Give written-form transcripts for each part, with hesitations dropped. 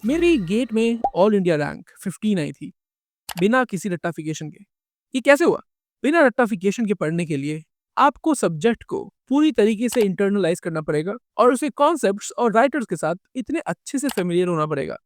मेरी गेट में all India rank 15 आई थी, बिना किसी रट्टाफिकेशन के। ये कैसे हुआ? बिना रट्टाफिकेशन के पढ़ने के लिए आपको सब्जेक्ट को पूरी तरीके से इंटरनलाइज करना पड़ेगा और उसे कॉन्सेप्ट्स और राइटर्स के साथ इतने अच्छे से फेमिलियर होना पड़ेगा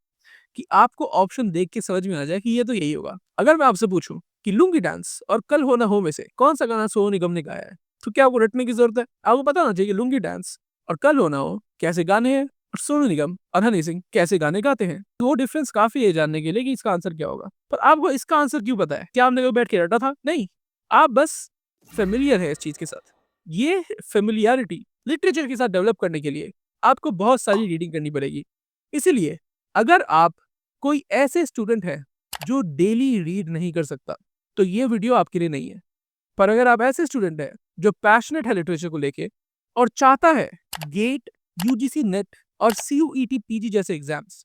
कि आपको ऑप्शन देख के समझ में आ जाए कि ये तो यही होगा। अगर मैं आपसे पूछूं कि लुंगी डांस और कल हो ना हो में से कौन सा गाना सोनू निगम ने गाया है, तो क्या आपको रटने की जरूरत है? आपको पता होना चाहिए लुंगी डांस और कल हो ना हो कैसे गाने हैं और सोनू निगम और हनी सिंह कैसे गाने गाते हैं। तो वो डिफरेंस काफी है जानने के लिए कि इसका आंसर क्या होगा। पर आपको इसका आंसर क्यों पता है? क्या आपने कभी बैठ के रटा था? नहीं, आप बस फेमिलियर है इस चीज के साथ। ये फेमिलियरिटी लिटरेचर के साथ डेवलप करने के लिए आपको बहुत सारी रीडिंग करनी पड़ेगी। इसीलिए अगर आप कोई ऐसे स्टूडेंट है जो डेली रीड नहीं कर सकता, तो ये वीडियो आपके लिए नहीं है। पर अगर आप ऐसे स्टूडेंट है जो पैशनेट है लिटरेचर को लेके और चाहता है गेट, यूजीसी नेट और सीयूईटी पीजी जैसे एग्जाम्स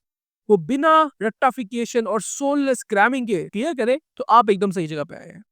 वो बिना रट्टाफिकेशन और सोललेस क्रैमिंग के क्लियर करे, तो आप एकदम सही जगह पे आए हैं।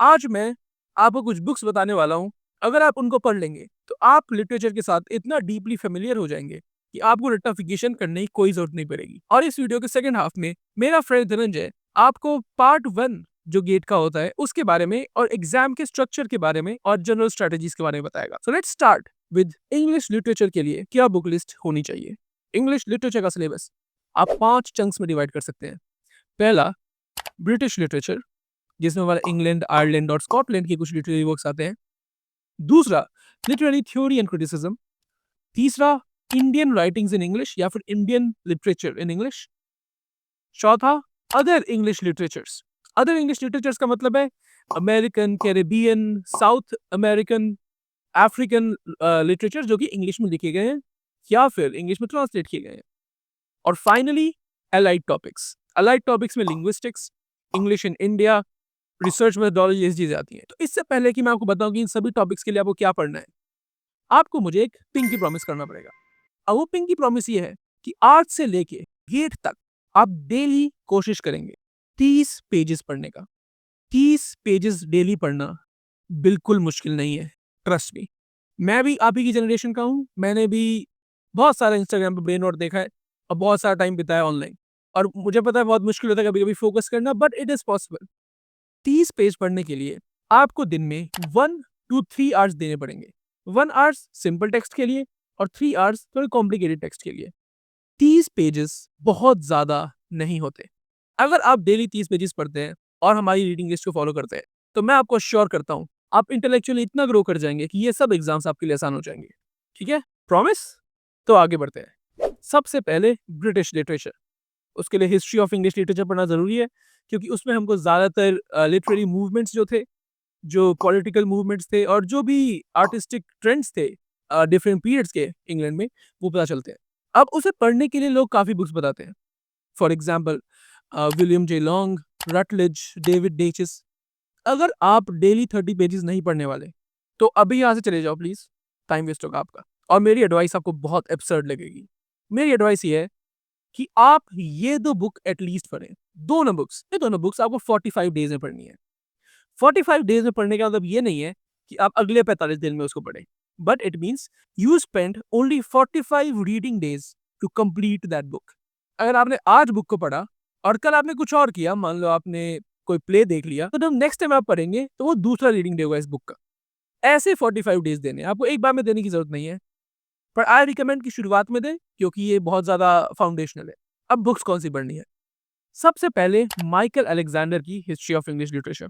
आज मैं आपको कुछ बुक्स बताने वाला हूं। अगर आप उनको पढ़ लेंगे तो आप लिटरेचर के साथ इतना डीपली फेमिलियर हो जाएंगे कि आपको रट्टाफिकेशन करने की कोई जरूरत नहीं पड़ेगी। और इस वीडियो के सेकंड हाफ में मेरा फ्रेंड धनंजय आपको पार्ट 1 जो गेट का होता है उसके बारे में और एग्जाम के स्ट्रक्चर के बारे में और जनरल स्ट्रेटजीज के बारे में बताएगा। So let's start with English literature के लिए क्या बुक लिस्ट होनी चाहिए। इंग्लिश लिटरेचर का सिलेबस आप 5 चंक्स में डिवाइड कर सकते हैं। पहला, ब्रिटिश लिटरेचर, जिसमें हमारा इंग्लैंड, आयरलैंड और स्कॉटलैंड की कुछ लिटरेरी वर्क्स आते हैं। दूसरा, लिटरेरी थ्योरी एंड क्रिटिसिज्म। तीसरा, इंडियन राइटिंग्स इन इंग्लिश या फिर इंडियन लिटरेचर इन इंग्लिश। चौथा, other English literatures. Other English literatures का मतलब है American, Caribbean, south American, African literature जो कि इंग्लिश में लिखे गए हैं या फिर इंग्लिश में ट्रांसलेट किए गए हैं। और finally, allied topics. Allied topics में linguistics, English in India, research methodology, ये चीजें आती हैं। तो इससे पहले कि मैं आपको बताऊं कि इन सभी टॉपिक्स के लिए आपको क्या पढ़ना है, आपको मुझे एक पिंकी प्रॉमिस करना पड़ेगा। अब वो पिंकी प्रॉमिस ये है कि आज से लेके गेट तक आप डेली कोशिश करेंगे 30 पेजेस पढ़ने का। 30 पेजेस डेली पढ़ना बिल्कुल मुश्किल नहीं है, ट्रस्ट मी। मैं भी आप ही की जनरेशन का हूँ। मैंने भी बहुत सारा इंस्टाग्राम पे ब्रेन नोट देखा है और बहुत सारा टाइम बिताया ऑनलाइन, और मुझे पता है बहुत मुश्किल होता है कभी कभी फोकस करना, but it is possible. 30 page पढ़ने के लिए आपको दिन में 1 to 3 आवर्स देने पड़ेंगे। 1 आवर्स सिंपल टेक्स्ट के लिए और 3 आवर्स थोड़े कॉम्प्लिकेटेड टेक्स्ट के लिए। 30 पेजेस बहुत ज्यादा नहीं होते। अगर आप डेली 30 पेजेस पढ़ते हैं और हमारी रीडिंग लिस्ट को फॉलो करते हैं, तो मैं आपको श्योर करता हूं आप इंटेलेक्चुअली इतना ग्रो कर जाएंगे कि ये सब एग्जाम्स आपके लिए आसान हो जाएंगे। ठीक है, प्रॉमिस? तो आगे बढ़ते हैं। सबसे पहले ब्रिटिश लिटरेचर। उसके लिए हिस्ट्री ऑफ इंग्लिश लिटरेचर पढ़ना जरूरी है, क्योंकि उसमें हमको ज्यादातर लिटरेरी मूवमेंट्स जो थे, जो पॉलिटिकल मूवमेंट्स थे और जो भी आर्टिस्टिक ट्रेंड्स थे डिफरेंट पीरियड्स के इंग्लैंड में, वो पता चलते हैं। अब उसे पढ़ने के लिए लोग काफी बुक्स बताते हैं। For example William J Long, Routledge, David Daiches. अगर आप डेली 30 पेजेस नहीं पढ़ने वाले, तो अभी यहाँ से चले जाओ प्लीज, टाइम वेस्ट होगा आपका। और मेरी एडवाइस आपको बहुत एब्सर्ड लगेगी। मेरी एडवाइस ये है कि आप ये 2 बुक एटलीस्ट पढ़ें। दोनों बुक्स, ये दोनों बुक्स आपको 45 डेज में पढ़नी है। 45 डेज में पढ़ने का मतलब ये नहीं है कि आप अगले 45 दिन में उसको पढ़ें, but it means you spend only 45 reading days to complete that book. अगर आपने आज बुक को पढ़ा और कल आपने कुछ और किया, मान लो आपने कोई प्ले देख लिया, तो जब नेक्स्ट टाइम आप पढ़ेंगे तो वो दूसरा रीडिंग डे होगा इस बुक का। ऐसे 45 डेज देने, आपको एक बार में देने की जरूरत नहीं है, पर आई रिकमेंड की शुरुआत में दें, क्योंकि ये बहुत ज्यादा फाउंडेशनल है। अब बुक्स कौन सी पढ़नी है? सबसे पहले माइकल अलेक्जेंडर की हिस्ट्री ऑफ इंग्लिश लिटरेचर।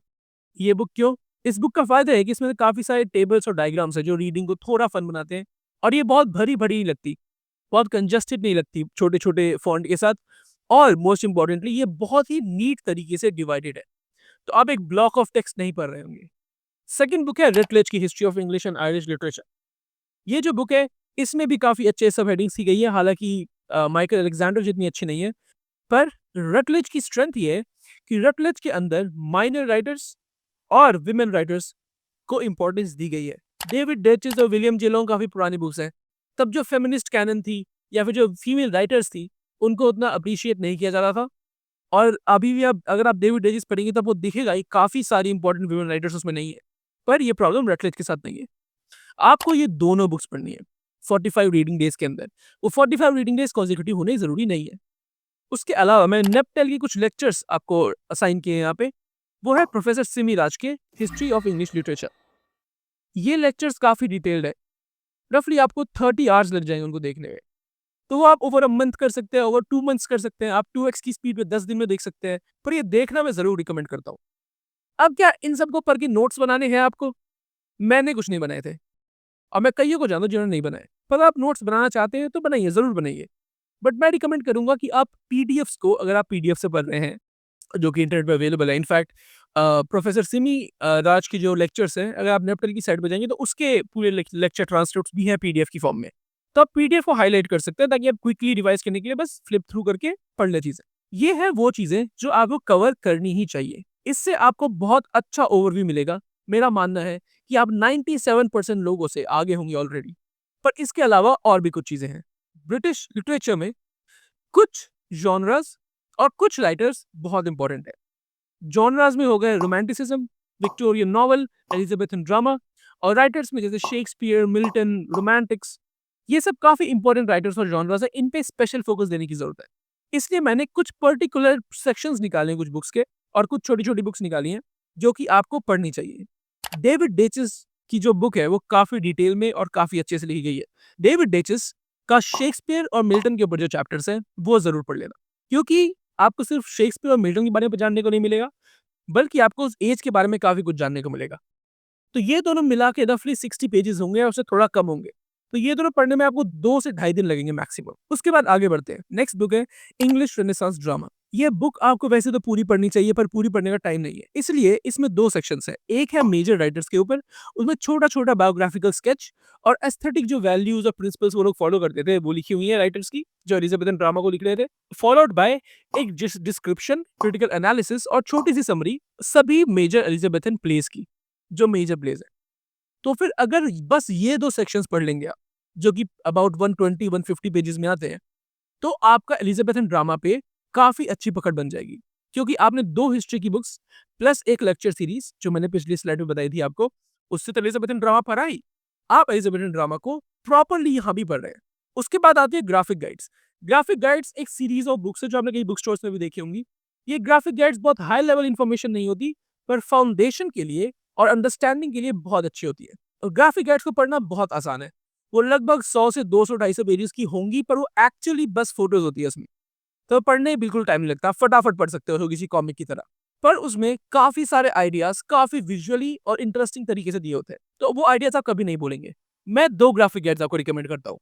ये बुक क्यों? इस बुक का फायदा है कि इसमें काफी सारे टेबल्स और डायग्राम्स है जो रीडिंग को थोड़ा फन बनाते हैं, और ये बहुत भरी भरी नहीं लगती, बहुत कंजस्टेड नहीं लगती छोटे छोटे फॉन्ट के साथ, और मोस्ट इंपॉर्टेंटली ये बहुत ही नीट तरीके से डिवाइडेड है, तो आप एक ब्लॉक ऑफ टेक्स्ट नहीं पढ़ रहे होंगे। सेकंड बुक है रटलेज की history of English and Irish literature. ये जो बुक है इसमें भी काफी अच्छे सब हेडिंग्स की गई है, हालांकि माइकल अलेक्जेंडर जितनी अच्छी नहीं है, पर रटलेज की स्ट्रेंथ ये है कि रटलेज के अंदर माइनर राइटर्स और विमेन राइटर्स को इंपॉर्टेंस दी गई है। डेविड डेचिस और विलियम जेलोंग काफी पुरानी बुक्स हैं, तब जो फेमिनिस्ट कैनन थी या फिर जो फीमेल राइटर्स थी उनको उतना अप्रिशिएट नहीं किया जाता था। और अभी भी आप अगर आप डेविड डेचिस पढ़ेंगे तब वो दिखेगा ही काफी सारी इंपॉर्टेंट विमेन राइटर्स उसमें नहीं है, पर ये प्रॉब्लम रटलेज के साथ नहीं है। आपको ये दोनों बुक्स पढ़नी है 45 रीडिंग डेज के अंदर। वो 45 रीडिंग डेज कॉन्जिक्यूटिव होने जरूरी नहीं है, उसके अलावा मैं नेपटेल की कुछ लेक्चर्स आपको असाइन किए हैं यहाँ पे। वो है प्रोफेसर सिमी राज के हिस्ट्री ऑफ इंग्लिश लिटरेचर। ये लेक्चर्स काफ़ी डिटेल्ड है, रफली आपको 30 आवर्स लग जाएंगे उनको देखने में। तो वो आप ओवर अ मंथ कर सकते हैं, ओवर 2 मंथ्स कर सकते हैं, आप 2x की स्पीड पे 10 दिन में देख सकते हैं, पर ये देखना मैं ज़रूर रिकमेंड करता हूँ। अब क्या इन सबको पढ़ के नोट्स बनाने हैं आपको? मैंने कुछ नहीं बनाए थे और मैं कईयों को जानता हूँ जिन्होंने नहीं बनाए। पर आप नोट्स बनाना चाहते हैं तो बनाइए, ज़रूर बनाइए। बट मैं रिकमेंड करूँगा कि आप पीडीएफ्स को, अगर आप पीडीएफ से पढ़ रहे हैं, जो कि इंटरनेट पे अवेलेबल है। इनफैक्ट प्रोफेसर सिमी राज के जो लेक्चर्स हैं, अगर आप नेपटल की साइट पे जाएँगे तो उसके पूरे लेक्चर ट्रांसक्रिप्ट्स भी हैं पीडीएफ की फॉर्म में। तो आप पीडीएफ को हाइलाइट कर सकते हैं ताकि आप क्विकली रिवाइज़ करने के लिए बस फ्लिप थ्रू करके पढ़ लें चीज़ें। ये है वो चीज़ें जो आपको कवर करनी ही चाहिए। इससे आपको बहुत अच्छा ओवरव्यू मिलेगा। मेरा मानना है कि आप 97% लोगों से आगे होंगे ऑलरेडी। पर इसके अलावा और भी कुछ चीज़ें हैं। ब्रिटिश लिटरेचर में कुछ जॉनरास और कुछ राइटर्स बहुत इंपॉर्टेंट है। जॉनरास में हो गए romanticism, Victorian novel, Elizabethan drama, और राइटर्स में जैसे शेक्सपियर, मिल्टन, रोमांटिक्स, ये सब काफी इंपॉर्टेंट राइटर्स और जॉनरास है। इन पे स्पेशल फोकस देने की जरूरत है। इसलिए मैंने कुछ पर्टिकुलर सेक्शंस निकाले हैं कुछ बुक्स के, और कुछ छोटी छोटी बुक्स निकाली हैं जो कि आपको पढ़नी चाहिए। डेविड डेचिस की जो बुक है वो काफी डिटेल में और काफी अच्छे से लिखी गई है। डेविड डेचिस का शेक्सपियर और मिल्टन के ऊपर जो चैप्टर्स हैं वो जरूर पढ़ लेना, क्योंकि आपको सिर्फ शेक्सपियर और मिल्टन के बारे में जानने को नहीं मिलेगा, बल्कि आपको उस एज के बारे में काफ़ी कुछ जानने को मिलेगा। तो ये दोनों मिला के रफली 60 पेजेस होंगे, और उससे थोड़ा कम होंगे। तो ये दोनों पढ़ने में आपको 2 से ढाई दिन लगेंगे मैक्सिमम। उसके बाद आगे बढ़ते हैं। नेक्स्ट बुक है इंग्लिश रेनेसांस ड्रामा। ये बुक आपको वैसे तो पूरी पढ़नी चाहिए, पर पूरी पढ़ने का टाइम नहीं है। इसलिए इसमें 2 सेक्शंस हैं। एक है मेजर राइटर्स के ऊपर, उसमें छोटा-छोटा बायोग्राफिकल स्केच और एस्थेटिक जो वैल्यूज और प्रिंसिपल्स वो लोग फॉलो करते थे, वो लिखी हुई है राइटर्स की, जो एलिजाबेथन ड्रामा को लिख रहे थे। फॉलोड बाय एक डिस्क्रिप्शन, क्रिटिकल एनालिसिस और छोटी सी समरी सभी मेजर एलिजाबेथन प्लेस की, जो मेजर प्लेस है। तो फिर अगर बस ये 2 सेक्शंस पढ़ लेंगे आप, जो कि अबाउट 120-150 पेजेस में आते हैं, तो आपका एलिजाबेथन ड्रामा पे काफ़ी अच्छी पकड़ बन जाएगी। क्योंकि आपने 2 हिस्ट्री की बुक्स प्लस एक लेक्चर सीरीज़, जो मैंने पिछली स्लाइड में बताई थी आपको, उससे तो एलिजाबेथन ड्रामा पढ़ा ही। आप एलिजाबेथन ड्रामा को प्रॉपर्ली यहाँ भी पढ़ रहे हैं। उसके बाद आती है ग्राफिक गाइड्स। ग्राफिक गाइड्स एक सीरीज़ ऑफ बुक्स है जो आपने कहीं बुक स्टोर्स में भी देखी होंगी। ये ग्राफिक गाइड्स बहुत हाई लेवल इन्फॉर्मेशन नहीं होती, पर फाउंडेशन के लिए और अंडरस्टैंडिंग के लिए बहुत अच्छी होती है। और ग्राफिक गाइड्स को पढ़ना बहुत आसान है। वो लगभग 100 से 200-250 पेजेस की होंगी, पर वो एक्चुअली बस फोटोज होती है उसमें। तो पढ़ने में बिल्कुल टाइम नहीं लगता, फटाफट पढ़ सकते हो किसी कॉमिक की तरह। पर उसमें काफ़ी सारे आइडियाज़ काफ़ी विजुअली और इंटरेस्टिंग तरीके से दिए होते हैं, तो वो आइडियाज़ आप कभी नहीं भूलेंगे। मैं 2 ग्राफिक गाइड्स आपको रिकमेंड करता हूँ।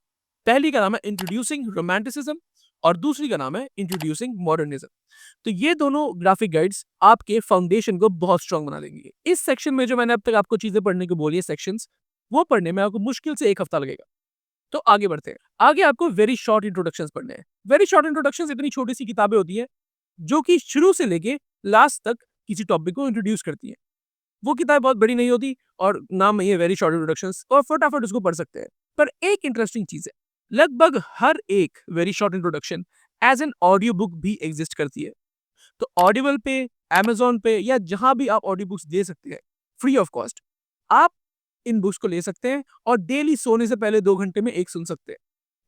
पहली का नाम है इंट्रोड्यूसिंग रोमांटिसिज्म, और दूसरी का नाम है इंट्रोड्यूसिंग मॉडर्निज्म। तो ये दोनों ग्राफिक गाइड्स आपके फाउंडेशन को बहुत स्ट्रांग बना देंगे। इस सेक्शन में जो मैंने अब तक आपको चीज़ें पढ़ने को बोली है सेक्शंस, वो पढ़ने में आपको मुश्किल से 1 हफ्ता लगेगा। तो आगे बढ़ते हैं। आगे आपको वेरी शॉर्ट इंट्रोडक्शंस पढ़ने हैं। वेरी शॉर्ट इंट्रोडक्शंस इतनी छोटी-सी किताबें होती हैं, जो कि शुरू से लेके लास्ट तक किसी टॉपिक को इंट्रोड्यूस करती हैं। वो किताब बहुत बड़ी नहीं होती, और नाम ही है वेरी शॉर्ट इंट्रोडक्शंस, और फटाफट उसको पढ़ सकते हैं। पर एक इंटरेस्टिंग चीज़ है, लगभग हर एक very short introduction as an audio book भी एग्ज़िस्ट करती है। तो ऑडिबल पे, अमेज़न पे, या जहाँ भी आप ऑडियो बुक्स दे सकते हैं, फ्री ऑफ कॉस्ट, आप इन बुक्स को ले सकते हैं और डेली सोने से पहले 2 घंटे में एक सुन सकते हैं।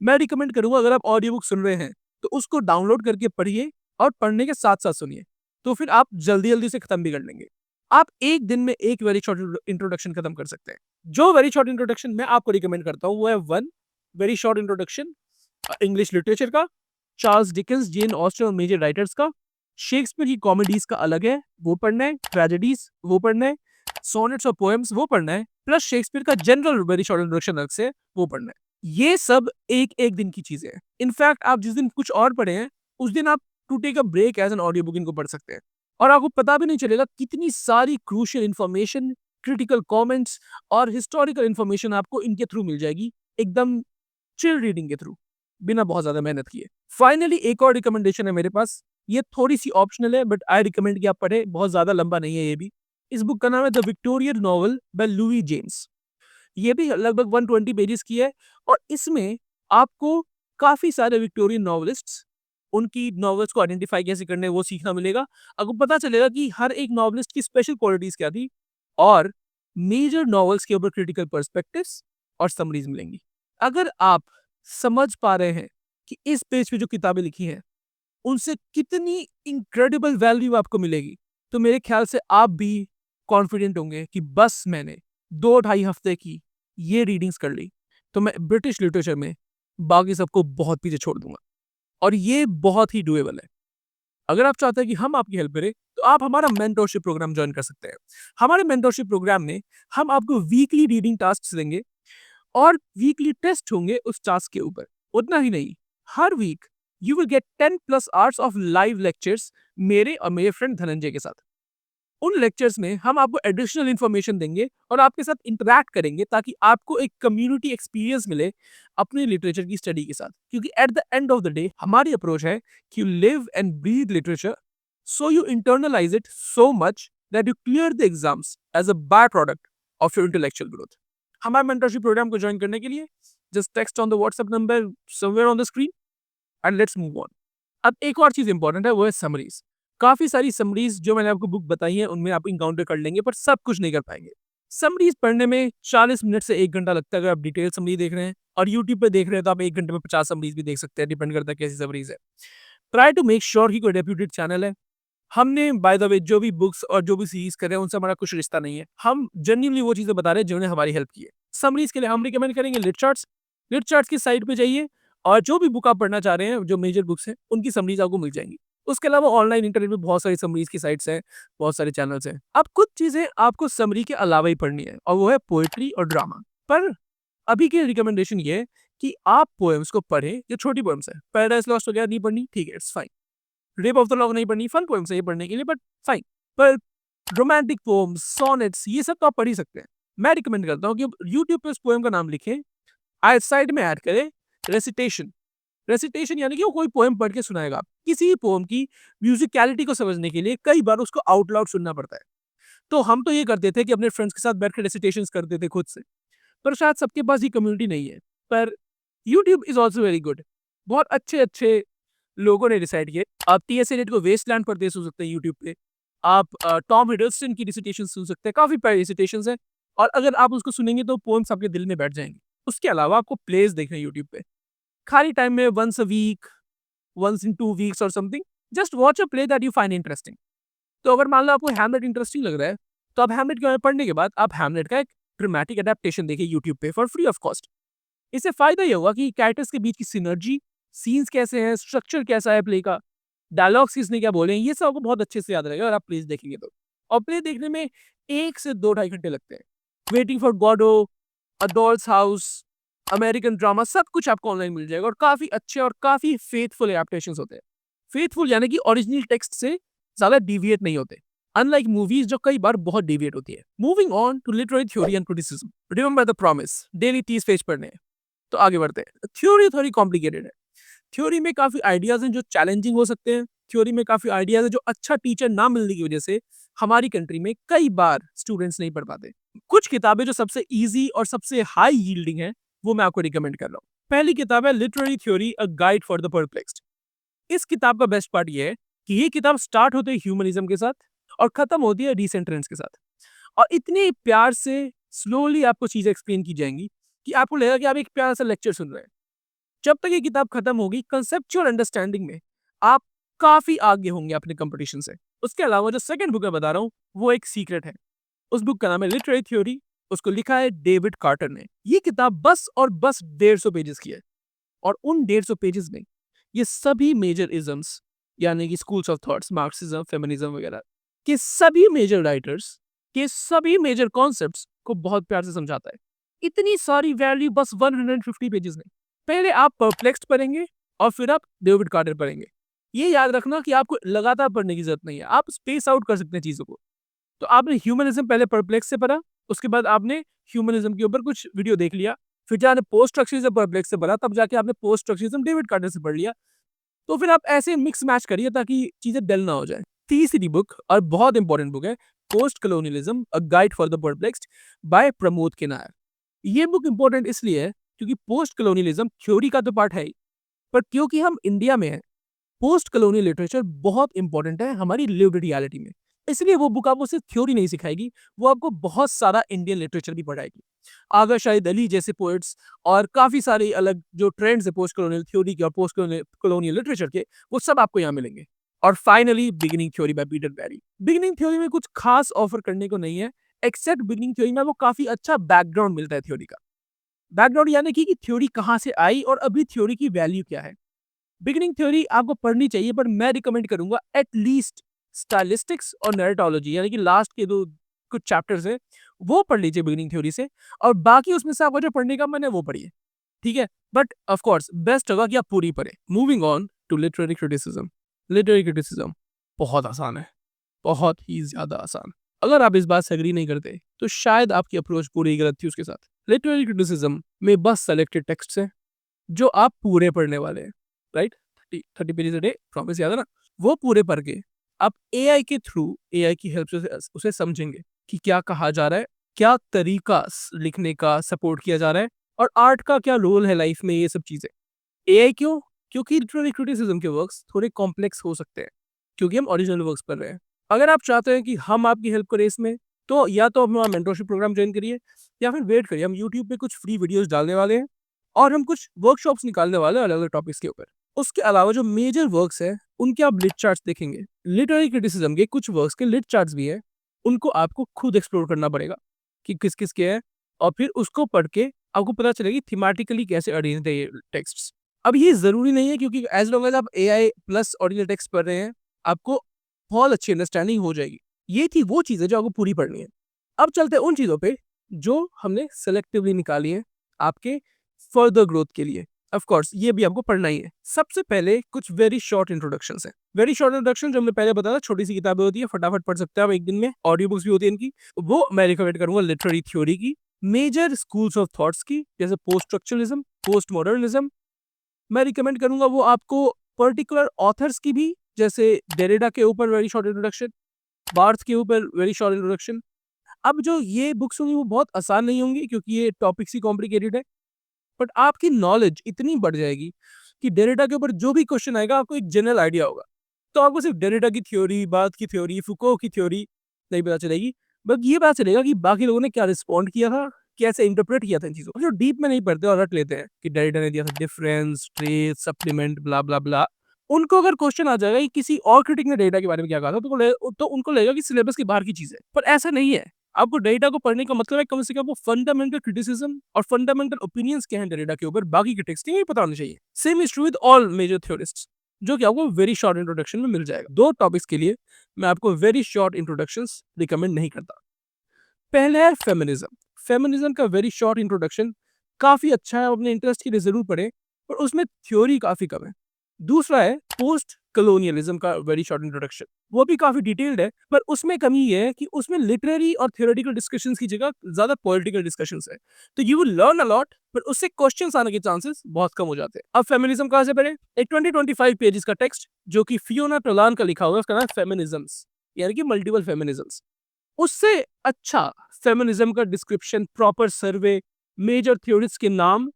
मैं रिकमेंड करूँगा, अगर आप ऑडियो बुक सुन रहे हैं, तो उसको डाउनलोड करके पढ़िए और पढ़ने के साथ-साथ सुनिए। तो फिर आप जल्दी-जल्दी से खत्म भी कर लेंगे। आप एक दिन में एक वेरी शॉर्ट इंट्रोडक्शन खत्म कर सकते हैं। जो वेरी शॉर्ट इंट्रोडक्शन मैं आपको रिकमेंड करता हूँ, वो है 1 very short introduction English literature का, चार्ल्स डिकेंस, जेन ऑस्टन और मेजर राइटर्स का। शेक्सपियर की कॉमेडीज़ का अलग है, वो पढ़ना है, ट्रेजेडीज़ वो पढ़ना है, सोनेट्स और पोएम्स वो पढ़ना है, प्लस शेक्सपियर का जनरल वेरी शॉर्ट इंट्रोडक्शन अलग से वो पढ़ना है। ये सब एक-एक दिन की चीज़ें हैं। इनफैक्ट आप जिस दिन कुछ और पढ़े हैं, उस दिन आप to take a break as an audio book इनको पढ़ सकते हैं। और आपको पता भी नहीं चलेगा कितनी सारी क्रूशियल इन्फॉर्मेशन, क्रिटिकल कमेंट्स और हिस्टोरिकल इन्फॉर्मेशन आपको इनके थ्रू मिल जाएगी, एकदम चिल रीडिंग के थ्रू, बिना बहुत ज़्यादा मेहनत किए। फाइनली एक और रिकमेंडेशन है मेरे पास, ये थोड़ी-सी ऑप्शनल है, बट आई रिकमेंड कि आप पढ़ें, बहुत ज़्यादा लंबा नहीं है ये भी। इस बुक का नाम है the Victorian novel bye Louis James. ये भी लगभग 120 पेजेस की है, और इसमें आपको काफ़ी सारे विक्टोरियन नॉवेलिस्ट्स, उनकी नॉवेल्स को आइडेंटिफाई कैसे करने हैं वो सीखना मिलेगा। आपको पता चलेगा कि हर एक नॉवेलिस्ट की स्पेशल क्वालिटीज़ क्या थी, और मेजर नॉवेल्स के ऊपर क्रिटिकल पर्सपेक्टिव्स और समरीज़ मिलेंगी। अगर आप समझ पा रहे हैं कि इस पेज पे जो किताबें लिखी हैं, उनसे कितनी इनक्रेडिबल वैल्यू आपको मिलेगी। तो मेरे ख्याल से आप भी कॉन्फिडेंट होंगे कि बस मैंने 2 ढाई हफ्ते की ये रीडिंग्स कर ली तो मैं ब्रिटिश लिटरेचर में बाकी सबको बहुत पीछे छोड़ दूंगा। और ये बहुत ही डुएबल है। अगर आप चाहते हैं कि हम आपकी हेल्प करें तो आप हमारा मेंटरशिप प्रोग्राम ज्वाइन कर सकते हैं। हमारे मेंटरशिप प्रोग्राम में हम आपको वीकली रीडिंग टास्क देंगे और वीकली टेस्ट होंगे उस टास्क के ऊपर। उतना ही नहीं, हर week you will get 10+ hours of live lectures मेरे और मेरे फ्रेंड धनंजय के साथ। उन लेक्चर्स में हम आपको एडिशनल इन्फॉर्मेशन देंगे और आपके साथ इंटरैक्ट करेंगे ताकि आपको एक कम्युनिटी एक्सपीरियंस मिले अपने लिटरेचर की स्टडी के साथ। क्योंकि at the end of the day हमारी अप्रोच है कि you live and breathe literature, so you internalise it so much that you clear the exams as a by product of your intellectual growth. हमारे mentorship programme को join करने के लिए just text on the WhatsApp number somewhere on the screen and let's move on. अब एक और चीज important है, वो है समरीज। काफी सारी समरीज जो मैंने आपको बुक बताई है उनमें आप इनकाउंटर कर लेंगे पर सब कुछ नहीं कर पाएंगे। समरीज पढ़ने में 40 मिनट से 1 घंटा लगता है अगर आप डिटेल समरी देख रहे हैं, और यूट्यूब पे देख रहे हैं तो आप 1 घंटे में 50 समरीज भी देख सकते हैं, डिपेंड करता है कैसी समरीज है। ट्राई टू मेक श्योर कि कोई रेप्यूटेड चैनल है। हमने बाय द वे जो भी बुक्स और जो भी सीरीज कर रहे हैं उनसे हमारा कुछ रिश्ता नहीं है, हम जेन्युइनली वो चीजें बता रहे हैं जिन्होंने हमारी हेल्प की है। समरीज के लिए हम रिकमेंड करेंगे लिटचार्ट्स। लिटचार्ट्स की साइट पे जाइए और जो भी बुक आप पढ़ना चाह रहे हैं, जो मेजर बुक्स हैं उनकी समरीज आपको मिल जाएंगी। उसके अलावा ऑनलाइन इंटरनेट में बहुत सारी समरीज की साइट्स हैं, बहुत सारे चैनल्स हैं। अब कुछ चीजें आपको समरी के अलावा ही पढ़नी है और वो है पोएट्री और ड्रामा। पर अभी की रिकमेंडेशन ये है कि आप पोएम्स को पढ़ें जो छोटी पोएम्स है। पैराडाइज लॉस्ट वगैरह नहीं पढ़नी, ठीक है, it's fine. Rape of the log नहीं पढ़नी, फन पोएम्स है ये पढ़ने के लिए, बट फाइन। पर रोमांटिक पोएम्स, सोनेट्स, ये सब तो आप पढ़ ही सकते हैं। मैं रिकमेंड करता हूँ कि यूट्यूब पे उस पोएम का नाम लिखें, साइड में ऐड करें रेसिटेशन। रेसिटेशन यानी कि वो कोई पोएम पढ़ के सुनाएगा। किसी पोएम की म्यूजिकलिटी को समझने के लिए कई बार उसको आउट लाउड सुनना पड़ता है। तो हम तो ये करते थे कि अपने फ्रेंड्स के साथ बैठ के रेसिटेशंस करते थे खुद से, पर शायद सबके पास ये कम्युनिटी नहीं है। पर YouTube is also very good. बहुत अच्छे अच्छे लोगों ने डिसाइड किए। आप टीएस एलियट को वेस्टलैंड परदेस सुन सकते हैं यूट्यूब पे। आप टॉम हिडलस्टन की रिसिटेशन सुन सकते हैं, काफी प्यारी रिसिटेशंस हैं। और अगर आप उसको सुनेंगे तो पोएम्स आपके दिल में बैठ जाएंगे। उसके अलावा आपको प्लेस देखना है यूट्यूब पे। खाली टाइम में once a week, once in 2 weeks और something, just watch a play that you find interesting. तो अगर मान लो आपको हैमलेट इंटरेस्टिंग लग रहा है तो आप हैमलेट के बारे में पढ़ने के बाद आप हैमलेट का एक ड्रामेटिक अडेप्टेशन देखिए यूट्यूब पे फॉर फ्री ऑफ कॉस्ट। इससे फायदा ये होगा कि कैरेक्टर्स के बीच की सिनर्जी, सीन्स कैसे हैं, स्ट्रक्चर कैसा है प्ले का, डायलॉग्स किसने क्या बोले हैं, ये सब आपको बहुत अच्छे से याद रहेगा अगर आप प्लेस देखेंगे तो। और प्ले देखने में 1 से 2 ढाई घंटे लगते हैं। Waiting for Godot, a doll's house, American drama, सब कुछ आपको ऑनलाइन मिल जाएगा और काफी अच्छे और काफी फेथफुल एडेप्टेशंस होते हैं। फेथफुल यानी कि ओरिजिनल टेक्स्ट से ज्यादा डिविएट नहीं होते, अनलाइक मूवीज जो कई बार बहुत डिविएट होती है। Moving on to literary theory and criticism, remember the promise, daily 30 page पढ़ने हैं। तो आगे बढ़ते हैं। थ्योरी थोड़ी कॉम्प्लिकेटेड है। थ्योरी में काफी आइडियाज हैं जो चैलेंजिंग हो सकते हैं। थ्योरी में काफी आइडियाज है जो अच्छा टीचर ना मिलने की वजह से हमारी कंट्री में कई बार स्टूडेंट्स नहीं पढ़ पाते। कुछ किताबें जो सबसे इजी और सबसे हाई यील्डिंग है वो मैं आपको रिकमेंड कर रहा हूँ। पहली किताब है literary theory, a guide for the perplexed. इस किताब का बेस्ट पार्ट ये है कि ये किताब स्टार्ट होते है ह्यूमनिज्म के साथ और खत्म होती है डिसेंट्रेंस के साथ। और इतने प्यार से स्लोली आपको चीजें एक्सप्लेन की जाएंगी कि आपको लगेगा कि आप एक प्यारा सा लेक्चर सुन रहे हैं। जब तक ये किताब खत्म होगी कंसेप्चुअल अंडरस्टैंडिंग में आप काफी आगे होंगे अपने कंपटीशन से। उसके अलावा जो सेकंड बुक मैं बता रहा हूँ वो एक सीक्रेट है। उस बुक का नाम है लिटरेरी थ्योरी, उसको लिखा है डेविड कार्टर ने। ये किताब बस और बस 150 पेजेस की है और उन 150 पेजेस में ये सभी मेजर इजम्स यानी कि schools of thoughts, Marxism, feminism वगैरह के सभी मेजर राइटर्स के सभी मेजर कॉन्सेप्ट्स को बहुत प्यार से समझाता है। इतनी सारी वैल्यू बस 150 पेजेस में। पहले आप परप्लेक्स्ड पढ़ेंगे और फिर आप डेविड कार्टर पढ़ेंगे। ये याद रखना कि आपको लगातार पढ़ने की जरूरत नहीं है, आप स्पेस आउट कर सकते हैं चीजों को। तो आपने ह्यूमनिज्म पहले परप्लेक्स से पढ़ा, उसके बाद आपने ह्यूमनिज्म के ऊपर कुछ वीडियो देख लिया, फिर जब आपने पोस्ट स्ट्रक्चरिज्म परप्लेक्स से पढ़ा तब जाके आपने पोस्ट स्ट्रक्चरिज्म डेविड कार्टर से पढ़ लिया। तो फिर आप ऐसे मिक्स मैच करिए ताकि चीजें डल ना हो जाए। तीसरी बुक और बहुत इंपॉर्टेंट बुक है postcolonialism, a guide for the perplexed by Pramod K Nayar. ये बुक इंपॉर्टेंट इसलिए है क्योंकि पोस्ट कलोनियलिज्म थ्योरी का तो पार्ट है ही, पर क्योंकि हम इंडिया में हैं पोस्ट कलोनियल लिटरेचर बहुत इंपॉर्टेंट है हमारी लिव्ड रियलिटी में। इसलिए वो बुक आपको सिर्फ थ्योरी नहीं सिखाएगी, वो आपको बहुत सारा इंडियन लिटरेचर भी पढ़ाएगी। आगा शाहिद अली जैसे पोएट्स और काफ़ी सारे अलग जो ट्रेंड्स है पोस्ट कॉलोनियल थ्योरी के और पोस्ट कॉलोनियल लिटरेचर के, वो सब आपको यहाँ मिलेंगे। और finally beginning theory by Peter Barry. Beginning theory में कुछ खास ऑफर करने को नहीं है, एक्सेप्ट बिगिनिंग थ्योरी में वो काफ़ी अच्छा बैकग्राउंड मिलता है थ्योरी का। बैकग्राउंड यानी कि थ्योरी कहाँ से आई और अभी थ्योरी की वैल्यू क्या है। बिगिनिंग थ्योरी आपको पढ़नी चाहिए, पर मैं रिकमेंड करूंगा एटलीस्ट स्टाइलिस्टिक्स और नैरेटोलॉजी, यानी कि लास्ट के दो कुछ चैप्टर्स हैं, वो पढ़ लीजिए बिगिनिंग थ्योरी से, और बाकी उसमें से आपको जो पढ़ने का मन है वो पढ़िए, ठीक है। बट ऑफ कोर्स बेस्ट होगा कि आप पूरी पढ़ें। Moving on to literary criticism. Literary criticism बहुत आसान है, बहुत ही ज्यादा आसान। अगर आप इस बात से एग्री नहीं करते तो शायद आपकी अप्रोच पूरी गलत थी उसके साथ। लिटरेरी क्रिटिसिज्म में बस सेलेक्टेड टेक्स्ट हैं जो आप पूरे पढ़ने वाले हैं, right. 30 pages a day, promise याद है ना। वो पूरे पढ़ के आप एआई के थ्रू, एआई की हेल्प से उसे समझेंगे कि क्या कहा जा रहा है, क्या तरीका लिखने का सपोर्ट किया जा रहा है, और आर्ट का क्या रोल है लाइफ में, ये सब चीजें। एआई क्यों? क्योंकि लिटरेरी क्रिटिसिज्म के वर्क्स थोड़े कॉम्प्लेक्स हो सकते हैं, क्योंकि हम ओरिजिनल वर्क्स पढ़ रहे हैं। अगर आप चाहते हैं कि हम आपकी हेल्प करें इसमें, तो या तो हमारा मेंटरशिप प्रोग्राम ज्वाइन करिए, या फिर वेट करिए, हम यूट्यूब पे कुछ फ्री वीडियोस डालने वाले हैं और हम कुछ वर्कशॉप्स निकालने वाले हैं अलग अलग टॉपिक्स के ऊपर। उसके अलावा जो मेजर वर्क्स हैं उनके आप लिट चार्ट्स देखेंगे। लिटरेरी क्रिटिसिज्म के कुछ वर्क्स के लिट चार्ट्स भी हैं, उनको आपको खुद एक्सप्लोर करना पड़ेगा कि किस किस के हैं, और फिर उसको पढ़ के आपको पता चलेगी थीमेटिकली कैसे अरेंज्ड है ये टेक्स्ट। अब ये जरूरी नहीं है, क्योंकि एज लॉन्ग एज आप एआई प्लस ऑर्डिनल टेक्स्ट पढ़ रहे हैं, आपको बहुत अच्छी अंडरस्टैंडिंग हो जाएगी। ये थी वो चीजें जो आपको पूरी पढ़नी है। अब चलते हैं उन चीजों पे जो हमने सेलेक्टिवली निकाली है आपके फर्दर ग्रोथ के लिए। ऑफ कोर्स ये भी आपको पढ़ना ही है। सबसे पहले कुछ वेरी शॉर्ट इंट्रोडक्शंस हैं। वेरी शॉर्ट इंट्रोडक्शन जो हमने पहले बताया, छोटी सी किताबें होती है, फटाफट पढ़ सकते हैं आप एक दिन में, ऑडियो बुक्स भी होती है इनकी। वो मैं रिकमेंड करूंगा लिटरेरी थ्योरी की, मेजर स्कूल्स ऑफ थॉट्स की, जैसे पोस्ट स्ट्रक्चरलिज्म, पोस्ट मॉडर्निज्म। मैं रिकमेंड करूंगा वो आपको पर्टिकुलर ऑथर्स की भी, जैसे डेरिडा के ऊपर वेरी शॉर्ट इंट्रोडक्शन, बार्थ के ऊपर वेरी शॉर्ट इंट्रोडक्शन। अब जो ये बुक्स होंगी वो बहुत आसान नहीं होंगी, क्योंकि ये टॉपिक्स ही कॉम्प्लिकेटेड है, बट आपकी नॉलेज इतनी बढ़ जाएगी कि डेरिडा के ऊपर जो भी क्वेश्चन आएगा आपको एक जनरल आइडिया होगा। तो आपको सिर्फ डेरिडा की थ्योरी, बार्थ की थ्योरी, फुको की थ्योरी नहीं पता चलेगी, बल्कि ये पता चलेगा कि बाकी लोगों ने क्या रिस्पॉन्ड किया था, कैसे इंटरप्रेट किया था इन चीजों को। जो डीप में नहीं पढ़ते और रट लेते हैं कि डेरिडा ने दिया था डिफरेंस, ट्रेस, सप्लीमेंट, ब्ला ब्ला ब्ला, उनको अगर क्वेश्चन आ जाएगा कि किसी और क्रिटिक ने डेटा के बारे में क्या कहा था, तो उनको लगेगा कि सिलेबस की बाहर की चीज है, पर ऐसा नहीं है। आपको डेटा को पढ़ने का मतलब है कम से कम वो फंडामेंटल क्रिटिसिज्म और फंडामेंटल ओपिनियंस क्या हैं डेटा के ऊपर, बाकी के टेक्स्ट नहीं पता होना चाहिए। Same is true with all major theorists, जो कि आपको वेरी शॉर्ट इंट्रोडक्शन में मिल जाएगा। दो टॉपिक्स के लिए मैं आपको वेरी शॉर्ट इंट्रोडक्शंस रिकमेंड नहीं करता। पहले है फेमिनिज्म। फेमिनिज्म का वेरी शॉर्ट इंट्रोडक्शन काफी अच्छा है, अपने इंटरेस्ट के लिए जरूर पढ़े, पर उसमें थ्योरी काफी कम है। दूसरा है पोस्ट कलोनियलिज्म का वेरी शॉर्ट इंट्रोडक्शन, वो भी काफी डिटेल्ड है, पर उसमें कमी ये है कि उसमें लिटरेरी और थ्योरेटिकल डिस्कशंस की जगह ज्यादा पॉलिटिकल डिस्कशंस है। तो you will learn a lot, पर उससे क्वेश्चंस आने के चांसेस बहुत कम हो जाते हैं। अब फेमिनिज्म कहां से पढ़े? एक 20-25 पेजेस का टेक्स्ट जो कि फियोना टोलान का लिखा हुआ है, उसका नाम है फेमिनिज्म्स, यानी कि मल्टीपल फेमिनिज्म्स। उससे अच्छा फेमिनिज्म का description, proper survey, major theorist के नाम,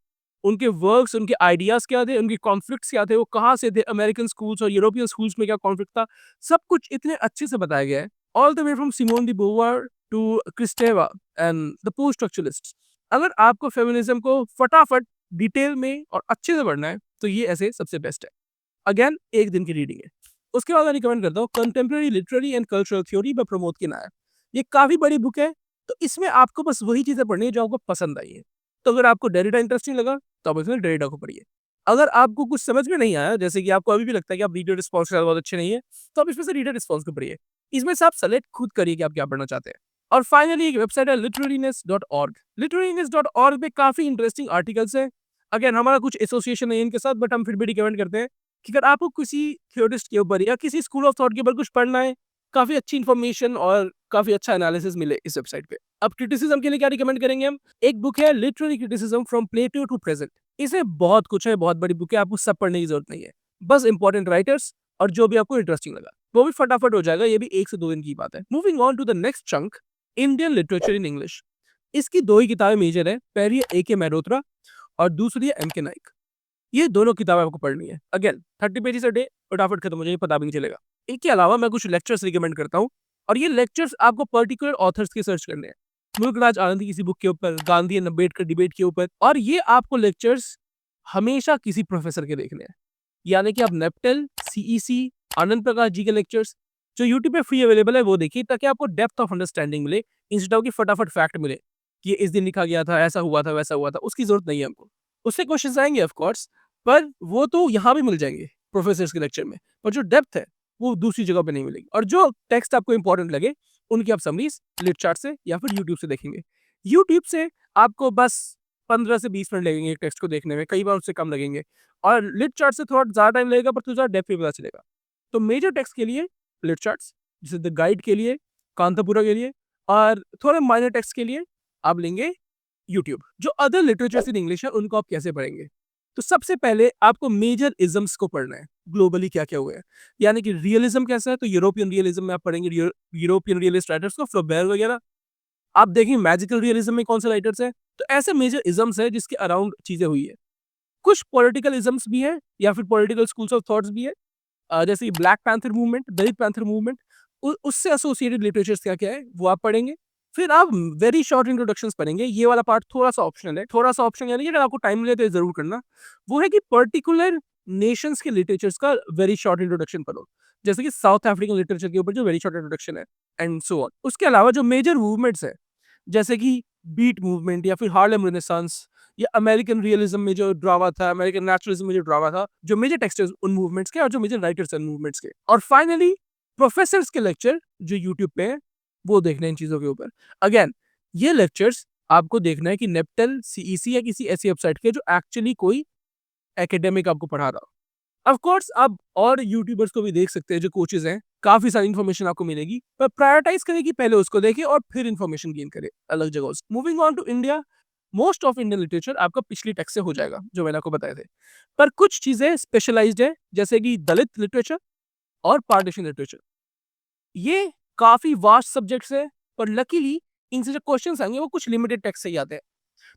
उनके वर्क्स, उनके आइडियाज क्या थे, उनके कॉन्फ्लिक्ट्स क्या थे, वो कहाँ से थे, अमेरिकन स्कूल्स और यूरोपियन स्कूल्स में क्या कॉन्फ्लिक्ट था, सब कुछ इतने अच्छे से बताया गया है। All the way from Simone de Beauvoir to Kristeva and the post structuralists. अगर आपको फेमिनिज्म को फटाफट डिटेल में और अच्छे से पढ़ना है, तो ये ऐसे सबसे बेस्ट है। अगेन एक दिन की रीडिंग है। उसके बाद मैं रिकमेंड करता हूँ contemporary literary and cultural theory by Pramod K Nayar. ये काफी बड़ी बुक है, तो इसमें आपको बस वही चीजें पढ़नी है जो आपको पसंद आई है। तो अगर आपको डेरिडा इंटरेस्टिंग लगा तो आप इसमें डेरिडा को पढ़िए। अगर आपको कुछ समझ में नहीं आया, जैसे कि आपको अभी भी लगता है कि आप रीडर रिस्पॉन्स बहुत अच्छे नहीं है, तो आप इसमें से रीडर रिस्पॉन्स को पढ़िए। इसमें से आप सेलेक्ट खुद करिए कि आप क्या पढ़ना चाहते हैं। और फाइनली एक वेबसाइट है literariness.org। literariness.org पे काफी इंटरेस्टिंग आर्टिकल्स है। अगेन हमारा कुछ एसोसिएशन है इनके साथ, बट हम फिर भी रिकमेंड करते हैं कि अगर आपको किसी थ्योरिस्ट के ऊपर या किसी स्कूल ऑफ थॉट के ऊपर कुछ पढ़ना है, काफी अच्छी इन्फॉर्मेशन और काफी अच्छा एनालिसिस मिले इस वेबसाइट पे। अब क्रिटिसिज्म के लिए क्या रिकमेंड करेंगे हम? एक बुक है literary criticism from Plato to present. इसमें बहुत कुछ है, बहुत बड़ी बुक है, आपको सब पढ़ने की जरूरत नहीं है, बस इंपॉर्टेंट राइटर्स और जो भी आपको इंटरेस्टिंग लगा वो भी फटाफट हो जाएगा। ये भी 1 से 2 दिन की बात है। Moving on to the next chunk, Indian literature in English. इसकी दो ही किताबें मेजर है, पहली है A.K. मेहरोत्रा और दूसरी है M.K. नाइक। ये दोनों किताबें आपको पढ़नी है। अगेन 30 पेजेस अ डे, फटाफट खत्म हो जाएगी, पता भी नहीं चलेगा। इनके अलावा मैं कुछ लेक्चर्स रिकमेंड करता हूँ, और ये लेक्चर्स आपको पर्टिकुलर ऑथर्स के सर्च करने हैं। मुल्कराज आनंद की किसी बुक के ऊपर, गांधी एंड अम्बेडकर डिबेट के ऊपर, और ये आपको लेक्चर्स हमेशा किसी प्रोफेसर के देखने हैं। यानी कि आप नेप्टल, सीईसी, आनंद प्रकाश जी के लेक्चर्स जो यूट्यूब पे फ्री अवेलेबल है वो देखिए, ताकि आपको डेप्थ ऑफ अंडरस्टैंडिंग मिले, इंस्टेड ऑफ कि फटाफट फैक्ट मिले कि ये इस दिन लिखा गया था, ऐसा हुआ था, वैसा हुआ था। उसकी जरूरत नहीं है हमको। उससे क्वेश्चंस आएंगे ऑफ कोर्स, पर वो तो यहाँ भी मिल जाएंगे प्रोफेसर्स के लेक्चर में, पर जो डेप्थ है वो दूसरी जगह पे नहीं मिलेगी। और जो टेक्स्ट आपको इंपॉर्टेंट लगे उनकी आप समरीज लिट चार्ट से या फिर यूट्यूब से देखेंगे। यूट्यूब से आपको बस 15 से 20 मिनट लगेंगे एक टेक्स्ट को देखने में, कई बार उससे कम लगेंगे। और लिट चार्ट से थोड़ा ज़्यादा टाइम लगेगा, पर थोड़ा डेप्थ भी पता चलेगा। तो मेजर टेक्स्ट के लिए लिट चार्ट्स, जैसे द गाइड के लिए, कांतापुरा के लिए, और थोड़े माइनर टेक्स्ट के लिए आप लेंगे यूट्यूब। जो अदर लिटरेचर्स इन इंग्लिश है उनको आप कैसे पढ़ेंगे? तो सबसे पहले आपको मेजर इज़म्स को पढ़ना है, ग्लोबली क्या-क्या हुआ है। यानी कि रियलिज्म कैसा है, तो यूरोपियन रियलिज्म में आप पढ़ेंगे यूरोपियन रियलिस्ट राइटर्स को, फ्लॉबेर वगैरह। आप देखेंगे मैजिकल रियलिज्म में कौन से राइटर्स हैं। तो ऐसे मेजर इज़म्स हैं जिसके अराउंड चीज़ें हुई है। कुछ पॉलिटिकल इज़म्स भी हैं या फिर पॉलिटिकल स्कूल्स ऑफ थॉट्स भी है, जैसे ब्लैक पैंथर मूवमेंट, दलित पैंथर मूवमेंट, उससे एसोसिएटेड लिटरेचर्स क्या-क्या है वो आप पढ़ेंगे। फिर आप वेरी शॉर्ट इंट्रोडक्शंस पढ़ेंगे। ये वाला पार्ट थोड़ा-सा ऑप्शनल है, थोड़ा-सा ऑप्शन यानी कि अगर आपको टाइम मिले तो ये ज़रूर करना। वो है कि पर्टिकुलर नेशंस के लिटरेचर्स का वेरी शॉर्ट इंट्रोडक्शन पढ़ो। जैसे कि साउथ अफ्रीकन लिटरेचर के ऊपर जो वेरी शॉर्ट इंट्रोडक्शन है एंड सो ऑन। उसके अलावा जो मेजर मूवमेंट्स हैं, जैसे कि बीट मूवमेंट या फिर हार्लेम रेनेसांस या अमेरिकन रियलिज्म में जो ड्रामा था, अमेरिकन नेचुरलिज्म में जो ड्रामा था, जो मेजर टेक्स्ट है उन मूवमेंट्स के और जो मेजर राइटर्स हैं उन मूवमेंट्स के। और फाइनली प्रोफेसर्स के लेक्चर जो यूट्यूब पे हैं, वो देखने हैं इन चीज़ों के ऊपर। अगेन ये लेक्चर्स आपको देखना है कि नेप्टल, सीईसी या किसी ऐसी वेबसाइट के जो एक्चुअली कोई एकेडमिक आपको पढ़ा रहा हो। ऑफ कोर्स आप और यूट्यूबर्स को भी देख सकते हैं जो कोचेज़ हैं, काफ़ी सारी इन्फॉर्मेशन आपको मिलेगी, पर प्रायोरिटाइज़ करें कि पहले उसको देखें और फिर इन्फॉर्मेशन गेन करें अलग जगहों से। Moving on to India, most of Indian literature आपका पिछली टेक्स्ट से हो जाएगा, जो मैंने आपको बताए थे। पर कुछ चीज़ें स्पेशलाइज़्ड है, जैसे कि दलित लिटरेचर और पार्टीशन लिटरेचर। ये काफ़ी वास्ट सब्जेक्ट्स हैं, पर लकीली इनसे जो क्वेश्चन्स आएँगे वो कुछ लिमिटेड टेक्स्ट से ही आते हैं।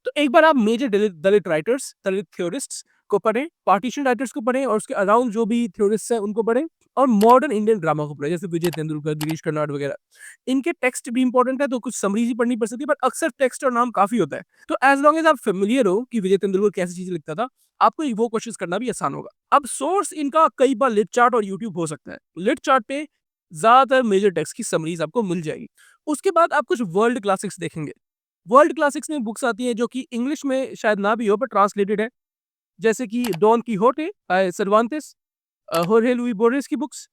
तो एक बार आप मेजर दलित दलित राइटर्स, दलित थ्योरिस्ट्स को पढ़ें, पार्टीशन राइटर्स को पढ़ें और उसके अराउंड जो भी थ्योरिस्ट्स हैं उनको पढ़ें, और मॉडर्न इंडियन ड्रामा को पढ़ें, जैसे विजय तेंदुलकर, गिरीश कर्नाड वगैरह। इनके टेक्स्ट भी इंपॉर्टेंट है, तो कुछ समरीज ही पढ़नी पड़ सकती है, पर अक्सर टेक्स्ट और नाम काफ़ी होता है। तो एज़ लॉन्ग एज़ आप फ़ैमिलियर हो कि विजय तेंदुलकर कैसी चीज़ें लिखता था, आपको वो क्वेश्चंस करना भी आसान होगा। अब सोर्स इनका कई बार लिट चार्ट और यूट्यूब हो सकता है। लिट चार्ट पे ज़्यादातर मेजर टेक्स्ट की समरीज आपको मिल जाएगी। उसके बाद आप कुछ वर्ल्ड क्लासिक्स देखेंगे। वर्ल्ड क्लासिक्स में बुक्स आती हैं जो कि इंग्लिश में शायद ना भी हो, पर ट्रांसलेटेड है, जैसे कि डॉन कीहोटे बाय सर्वांतेस, होर्हे लुई बोर्हेस की बुक्स,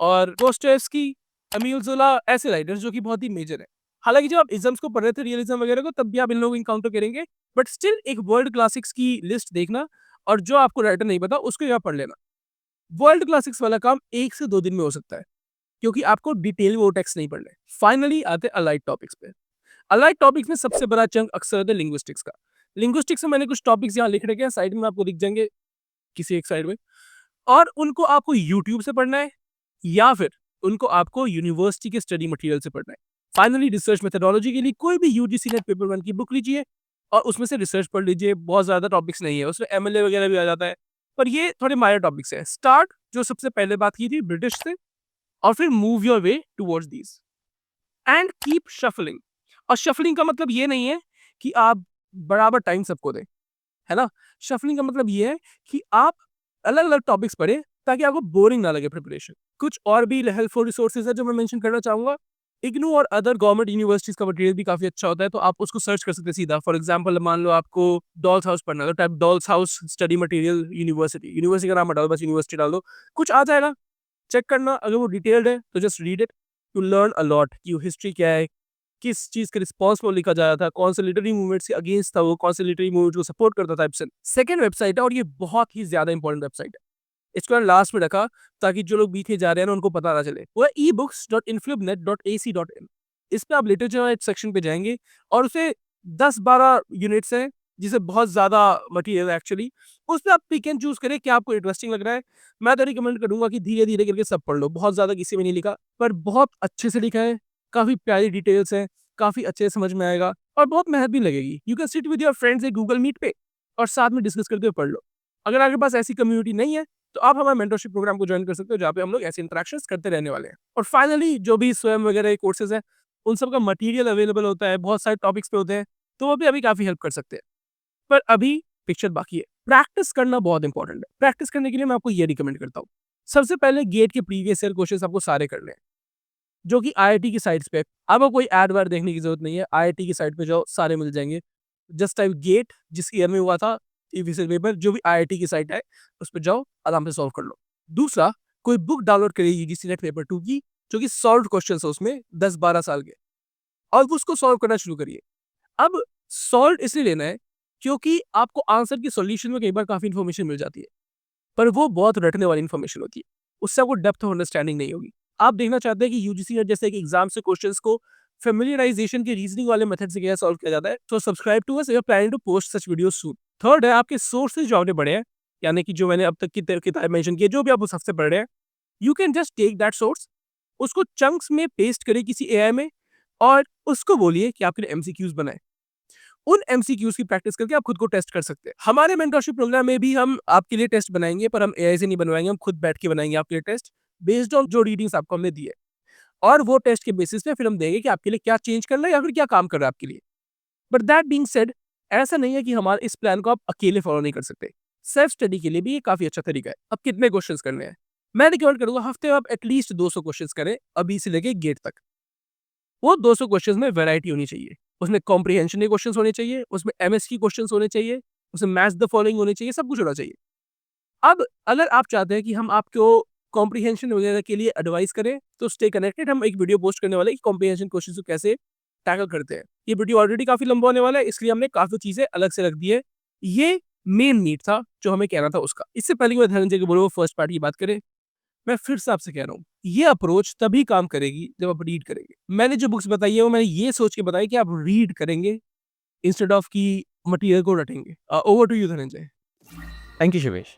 और दोस्टोयेव्स्की, एमिल ज़ोला, ऐसे राइटर्स जो कि बहुत ही मेजर है। हालांकि जब आप इज़म्स को पढ़ रहे थे, रियलिज्म वगैरह को, तब भी आप इन लोगों को इनकाउंटर करेंगे, बट स्टिल एक वर्ल्ड क्लासिक्स की लिस्ट देखना, और जो आपको राइटर नहीं पता उसको यहाँ पढ़ लेना। वर्ल्ड क्लासिक्स वाला काम 1 से 2 दिन में हो सकता है, क्योंकि आपको डिटेल वो टेक्स्ट नहीं पढ़ने। फाइनली आते हैं अलाइड टॉपिक्स पे। अलाइड टॉपिक्स में सबसे बड़ा चंक अक्सर होता है लिंग्विस्टिक्स का। लिंग्विस्टिक्स में मैंने कुछ टॉपिक्स यहाँ लिख रखे हैं, साइड में आपको दिख जाएंगे किसी एक साइड में, और उनको आपको यूट्यूब से पढ़ना है या फिर उनको आपको यूनिवर्सिटी के स्टडी मटेरियल से पढ़ना है। फाइनली रिसर्च मेथोडोलॉजी के लिए कोई भी यूजीसी नेट पेपर 1 की बुक लीजिए और उसमें से रिसर्च पढ़ लीजिए। बहुत ज़्यादा टॉपिक्स नहीं है, उसमें एमएलए वगैरह भी आ जाता है, पर ये थोड़े माइनर टॉपिक्स हैं। स्टार्ट जो सबसे पहले बात की थी ब्रिटिश से, और फिर move your way towards these and keep shuffling. और शफलिंग का मतलब ये नहीं है कि आप बराबर टाइम सबको दें, है ना? शफलिंग का मतलब ये है कि आप अलग-अलग टॉपिक्स पढ़ें ताकि आपको बोरिंग ना लगे प्रिपरेशन। कुछ और भी हेल्पफुल रिसोर्सेज है जो मैं मेंशन करना चाहूँगा। इग्नू और अदर गवर्नमेंट यूनिवर्सिटीज़ का मटेरियल भी काफ़ी अच्छा होता है, तो आप उसको सर्च कर सकते हैं सीधा। फॉर एग्जांपल मान लो आपको डॉल्स हाउस पढ़ना है, तो type dolls house study material university. University का नाम हटाओ, बस यूनिवर्सिटी डाल दो, कुछ आ जाएगा। चेक करना, अगर वो डिटेल्ड है तो just read it to learn a lot कि हिस्ट्री क्या है, किस चीज़ के रिस्पॉन्स में लिखा जा रहा था, कौन से लिटरेरी मूवमेंट्स के अगेंस्ट था वो, कौन से लिटरेरी मूवमेंट को सपोर्ट करता था इब्सन। सेकंड वेबसाइट है, और ये बहुत ही ज़्यादा इंपॉर्टेंट वेबसाइट है। इसको मैंने लास्ट में रखा ताकि जो लोग बीच में जा रहे हैं ना उनको पता ना चले। वो है ebooks.influbnet.ac.in। इस पे आप लिटरेचर सेक्शन पे जाएंगे और उसे 10-12 यूनिट्स हैं, जिसे बहुत ज़्यादा मटेरियल है एक्चुअली। उस पे आप पिक एंड चूज़ करें क्या आपको इंटरेस्टिंग लग रहा है। मैं तो रिकमेंड करूँगा कि धीरे-धीरे करके सब पढ़ लो। बहुत ज़्यादा किसी में नहीं लिखा, पर बहुत अच्छे से लिखा है, काफ़ी प्यारी डिटेल्स हैं, काफ़ी अच्छे से समझ में आएगा और बहुत मेहनत भी लगेगी। You can sit with your friends एक गूगल मीट पे और साथ में डिस्कस करते हुए पढ़ लो। अगर आपके पास ऐसी कम्युनिटी नहीं है, तो आप हमारे मेंटरशिप प्रोग्राम को ज्वाइन कर सकते हो, जहाँ पे हम लोग ऐसे इंटरेक्शंस करते रहने वाले हैं। और फाइनली जो भी स्वयं वगैरह कोर्सेज हैं, उन सब का मटेरियल अवेलेबल होता है, बहुत सारे टॉपिक्स पे होते हैं, तो वो भी अभी काफ़ी हेल्प कर सकते हैं। पर अभी पिक्चर बाकी है। प्रैक्टिस करना बहुत इंपॉर्टेंट है। प्रैक्टिस करने के लिए मैं आपको ये रिकमेंड करता हूँ। सबसे पहले गेट के प्रीवियस ईयर क्वेश्चंस आपको सारे करने हैं, जो कि आईआईटी की साइट्स पे है। आपको कोई ऐड वाड देखने की ज़रूरत नहीं है, आईआईटी की साइट पे जाओ, सारे मिल जाएँगे। जस्ट टाइप गेट जिस ईयर में हुआ था, प्रीवियस ईयर पेपर जो भी आईआईटी की साइट है, उस पे जाओ, आराम से सॉल्व कर लो। दूसरा, कोई बुक डाउनलोड करिए यूजीसी नेट पेपर 2 की, जो कि सॉल्व्ड क्वेश्चंस है उसमें 10-12 साल के, और उसको सॉल्व करना शुरू करिए। अब सॉल्व इसलिए लेना है क्योंकि आपको आंसर की सॉल्यूशन में कई बार काफ़ी इन्फॉर्मेशन मिल जाती है, पर वो बहुत रटने वाली इन्फॉर्मेशन होती है। उससे आपको डेप्थ ऑफ अंडरस्टैंडिंग नहीं होगी। आप देखना चाहते हैं कि यूजीसी नेट जैसे एक एग्जाम से क्वेश्चंस को फ़ैमिलियराइज़ेशन के रीजनिंग वाले मेथड से कैसे सॉल्व किया जाता है, तो subscribe to us, we are planning to post such videos soon. Third है आपके सोर्सेज़ जो आपने पढ़े हैं, यानी कि जो मैंने अब तक की किताब मेंशन की है, जो भी आप उस हफ्ते पढ़ रहे हैं, you can just take that source, उसको चंक्स में पेस्ट करिए किसी एआई में, और उसको बोलिए कि आपके लिए एमसीक्यूज़ बनाए। उन एमसीक्यूज़ की प्रैक्टिस करके आप खुद को टेस्ट कर सकते हैं। हमारे मेंटरशिप प्रोग्राम में भी हम आपके लिए टेस्ट बनाएँगे, पर हम एआई से नहीं बनवाएँगे, हम खुद बैठ के बनाएँगे आपके लिए टेस्ट, बेस्ड ऑन जो रीडिंग्स आपको हमने दी है। और वो टेस्ट के बेसिस पे फिर हम देंगे कि आपके लिए क्या चेंज करना है या फिर क्या काम कर रहा है आपके लिए। बट दैट बीइंग सेड, ऐसा नहीं है कि हमारे इस प्लान को आप अकेले फॉलो नहीं कर सकते। सेल्फ स्टडी के लिए भी ये काफ़ी अच्छा तरीका है। अब कितने क्वेश्चंस करने हैं? मैं रिकमेंड करूँगा हफ्ते में आप एटलीस्ट 200 क्वेश्चंस करें, अभी से लेके गेट तक। वो 200 क्वेश्चंस में वैरायटी होनी चाहिए। उसमें कॉम्प्रिहेंशन के क्वेश्चंस होने चाहिए, उसमें एमएस की क्वेश्चंस होने चाहिए, उसमें मैच द फॉलोइंग होने चाहिए, सब कुछ होना चाहिए। अब अगर आप चाहते हैं कि हम आपको कॉम्प्रिहेंशन वगैरह के लिए एडवाइस करें, तो स्टे कनेक्टेड। हम एक वीडियो पोस्ट करने वाले हैं कि कॉम्प्रिहेंशन क्वेश्चंस को कैसे टैकल करते हैं। ये वीडियो ऑलरेडी काफ़ी लंबा होने वाला है, इसलिए हमने काफ़ी चीज़ें अलग से रख दी है। ये मेन नीड था जो हमें कहना था उसका। इससे पहले कि मैं धनंजय के बोले वो फर्स्ट पार्ट की बात करें, मैं फिर से आपसे कह रहा हूँ, ये अप्रोच तभी काम करेगी जब आप रीड करेंगे। मैंने जो बुक्स बताई है वो मैंने ये सोच के बताई कि आप रीड करेंगे इंस्टेड ऑफ कि मटेरियल को रटेंगे। Over to you Dhananjay. Thank you Shivesh.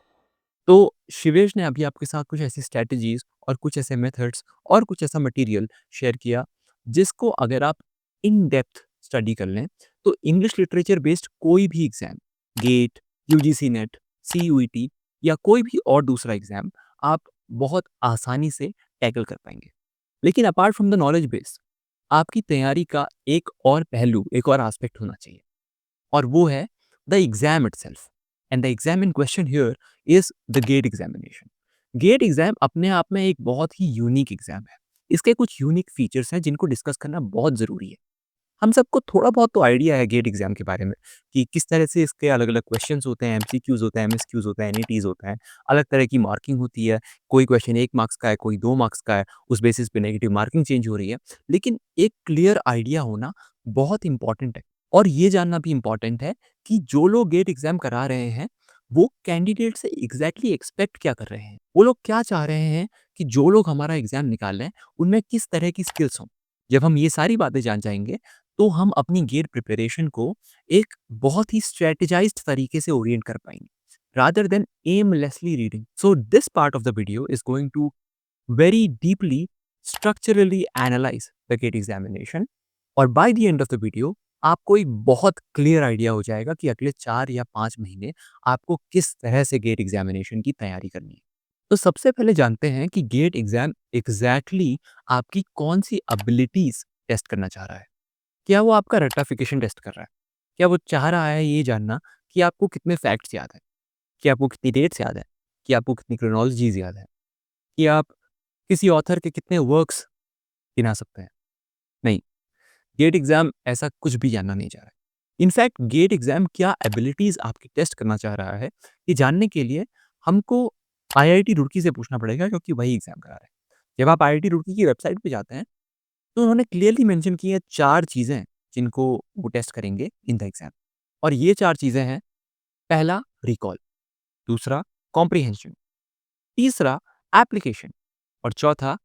तो शिवेश ने अभी आपके साथ कुछ ऐसी स्ट्रैटेजीज़ और कुछ ऐसे मेथड्स और कुछ ऐसा मटेरियल शेयर किया, जिसको अगर आप इन डेप्थ स्टडी कर लें, तो इंग्लिश लिटरेचर बेस्ड कोई भी exam, GATE, UGC NET, CUET या कोई भी और दूसरा एग्ज़ाम, आप बहुत आसानी से टैकल कर पाएँगे। लेकिन apart from the knowledge base, आपकी तैयारी का एक और पहलू, एक और एस्पेक्ट होना चाहिए। और वो है the exam itself. And the exam in question here is the GATE examination. GATE exam अपने आप में एक बहुत ही यूनिक एग्जाम है। इसके कुछ यूनिक फीचर्स हैं जिनको डिस्कस करना बहुत ज़रूरी है। हम सबको थोड़ा बहुत तो आइडिया है गेट एग्जाम के बारे में कि किस तरह से इसके अलग अलग क्वेश्चंस होते हैं, एमसीक्यूज होता है, एमएसक्यूज होता है, एनईटीज होता है, अलग तरह की मार्किंग होती है। कोई क्वेश्चन 1 मार्क्स का है, कोई 2 मार्क्स का है, उस बेसिस पे नेगेटिव मार्किंग चेंज हो रही है। लेकिन एक क्लियर आइडिया होना बहुत इंपॉर्टेंट है। और ये जानना भी इम्पॉर्टेंट है कि जो लोग गेट एग्जाम करा रहे हैं, वो कैंडिडेट से एग्जैक्टली एक्सपेक्ट क्या कर रहे हैं, वो लोग क्या चाह रहे हैं कि जो लोग हमारा एग्जाम निकाल रहे हैं उनमें किस तरह की स्किल्स हों। जब हम ये सारी बातें जान जाएंगे, तो हम अपनी गेट प्रिपरेशन को एक बहुत ही स्ट्रेटेजाइज्ड तरीके से ओरिएंट कर पाएंगे, rather than aimlessly reading. So this part of the video is going to very deeply structurally analyze the GATE examination, और by the end of the video आपको एक बहुत क्लियर आइडिया हो जाएगा कि अगले 4 या 5 महीने आपको किस तरह से गेट एग्जामिनेशन की तैयारी करनी है। तो सबसे पहले जानते हैं कि गेट एग्जाम एग्जैक्टली आपकी कौन सी एबिलिटीज टेस्ट करना चाह रहा है। क्या वो आपका रट्टाफिकेशन टेस्ट कर रहा है? क्या वो चाह रहा है ये जानना कि आपको कितने फैक्ट्स याद हैं? कि आपको कितनी डेट्स याद है? कि आपको कितनी क्रोनोलॉजीज़ याद है? कि आप किसी ऑथर के कितने वर्क्स गिना सकते हैं? नहीं, गेट एग्ज़ाम ऐसा कुछ भी जानना नहीं चाह रहा है। इनफैक्ट गेट एग्ज़ाम क्या एबिलिटीज़ आपकी टेस्ट करना चाह रहा है, ये जानने के लिए हमको आईआईटी रुड़की से पूछना पड़ेगा, क्योंकि वही एग्ज़ाम करा रहे हैं। जब आप आईआईटी रुड़की की वेबसाइट पे जाते हैं, तो उन्होंने क्लियरली मेंशन की है 4 चीज़ें जिनको वो टेस्ट करेंगे इन द एग्ज़ाम। और ये 4 चीज़ें हैं, पहला रिकॉल, दूसरा कॉम्प्रिहेंशन, तीसरा एप्लीकेशन, और चौथा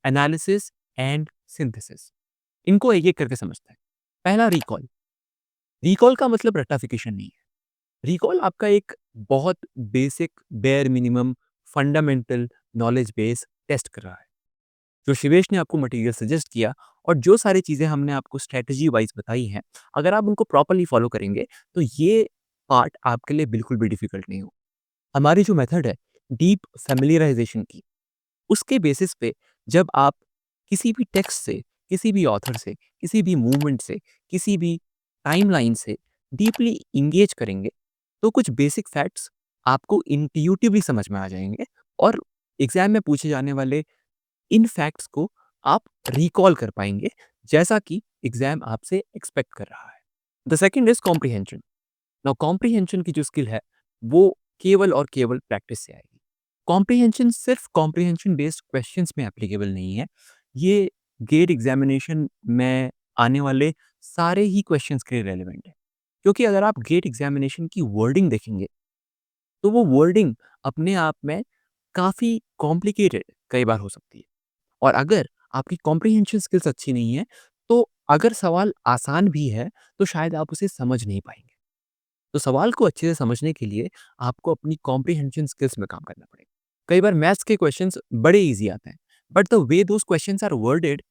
एनालिसिस एंड सिंथेसिस। इनको एक-एक करके समझते हैं। पहला रिकॉल। रिकॉल का मतलब रट्टाफिकेशन नहीं है। रिकॉल आपका एक बहुत basic, bare minimum, fundamental knowledge base test कर रहा है। जो शिवेश ने आपको मटेरियल सजेस्ट किया और जो सारी चीज़ें हमने आपको स्ट्रैटेजी वाइज़ बताई हैं, अगर आप उनको प्रॉपर्ली फ़ॉलो करेंगे, तो ये पार्ट आपके लिए बिल्कुल भी डिफ़िकल्ट नहीं हो। हमारी जो मेथड है डीप फ़ैमिलियराइज़ेशन की, उसके बेसिस पे जब आप किसी भी टेक्स्ट से किसी भी ऑथर से, किसी भी मूवमेंट से, किसी भी टाइमलाइन से डीपली एंगेज करेंगे, तो कुछ बेसिक फैक्ट्स आपको इंट्यूटिवली समझ में आ जाएँगे और एग्ज़ाम में पूछे जाने वाले इन फैक्ट्स को आप रिकॉल कर पाएँगे, जैसा कि एग्ज़ाम आपसे एक्सपेक्ट कर रहा है। The second is comprehension. Now comprehension की जो स्किल है, वो केवल और केवल प्रैक्टिस से आएगी। कॉम्प्रिहेंशन सिर्फ़ कॉम्प्रिहेंशन बेस्ड क्वेश्चंस में एप्लीकेबल नहीं है। ये गेट एग्ज़ामिनेशन में आने वाले सारे ही क्वेश्चंस के लिए रेलेवेंट है। क्योंकि अगर आप गेट एग्ज़ामिनेशन की वर्डिंग देखेंगे, तो वो वर्डिंग अपने आप में काफ़ी कॉम्प्लिकेटेड कई बार हो सकती है। और अगर आपकी कॉम्प्रिहेंशन स्किल्स अच्छी नहीं है, तो अगर सवाल आसान भी है, तो शायद आप उसे समझ नहीं पाएँगे। तो सवाल को अच्छे से समझने के लिए आपको अपनी कॉम्प्रिहेंशन स्किल्स में काम करना पड़ेगा। कई बार मैथ्स के क्वेश्चंस बड़े ईज़ी आते हैं, but the way those questions are worded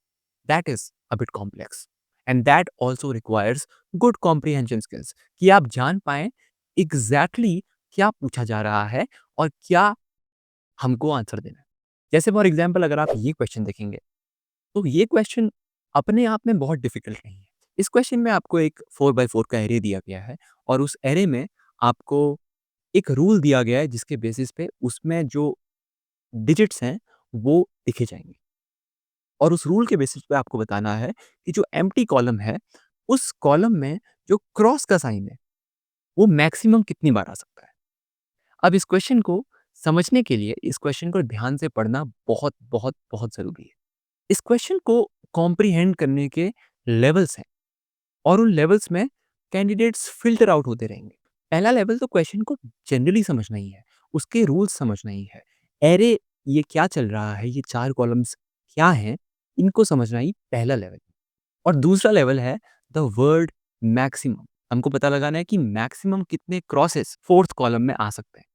that is a bit complex and that also requires good comprehension skills कि आप जान पाएँ एग्ज़ैक्टली क्या पूछा जा रहा है और क्या हमको आंसर देना है। जैसे फॉर एग्ज़ाम्पल अगर आप ये क्वेश्चन देखेंगे, तो ये क्वेश्चन अपने आप में बहुत डिफिकल्ट नहीं है। इस क्वेश्चन में आपको एक 4 बाय 4 का एरे दिया गया है और उस एरे में आपको एक रूल दिया गया है जिसके बेसिस पे उसमें जो डिजिट्स हैं वो लिखे जाएँगे। और उस रूल के बेसिस पे आपको बताना है कि जो एम्प्टी कॉलम है, उस कॉलम में जो क्रॉस का साइन है, वो मैक्सिमम कितनी बार आ सकता है। अब इस क्वेश्चन को समझने के लिए इस क्वेश्चन को ध्यान से पढ़ना बहुत, बहुत, बहुत ज़रूरी है। इस क्वेश्चन को कॉम्प्रिहेंड करने के लेवल्स हैं और उन लेवल्स में कैंडिडेट्स फ़िल्टर आउट होते रहेंगे। पहला लेवल तो क्वेश्चन को जनरली समझना ही है, उसके रूल्स समझना ही है। एरे ये क्या चल रहा है, ये 4 कॉलम्स क्या हैं, इनको समझना ही पहला लेवल है। और दूसरा लेवल है द वर्ड मैक्सिमम। हमको पता लगाना है कि मैक्सिमम कितने क्रॉसेस 4th कॉलम में आ सकते हैं।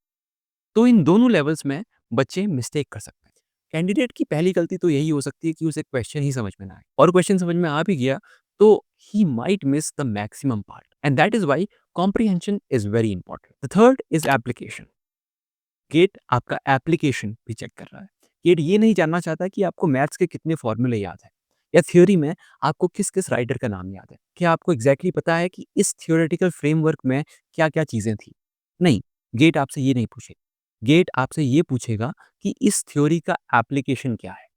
तो इन दोनों लेवल्स में बच्चे मिस्टेक कर सकते हैं। कैंडिडेट की पहली गलती तो यही हो सकती है कि उसे क्वेश्चन ही समझ में ना आए और क्वेश्चन समझ में आ भी गया तो ही might miss the maximum part and that is why comprehension is very important. The third is application. GATE आपका एप्लीकेशन भी चेक कर रहा है। गेट ये नहीं जानना चाहता कि आपको मैथ्स के कितने फॉर्मूले याद है या थ्योरी में आपको किस किस राइटर का नाम याद है। क्या आपको एग्जैक्टली पता है कि इस थियोरेटिकल फ्रेमवर्क में क्या क्या चीजें थी। नहीं, गेट आपसे ये नहीं पूछेगा। गेट आपसे ये पूछेगा कि इस थ्योरी का एप्लीकेशन क्या है।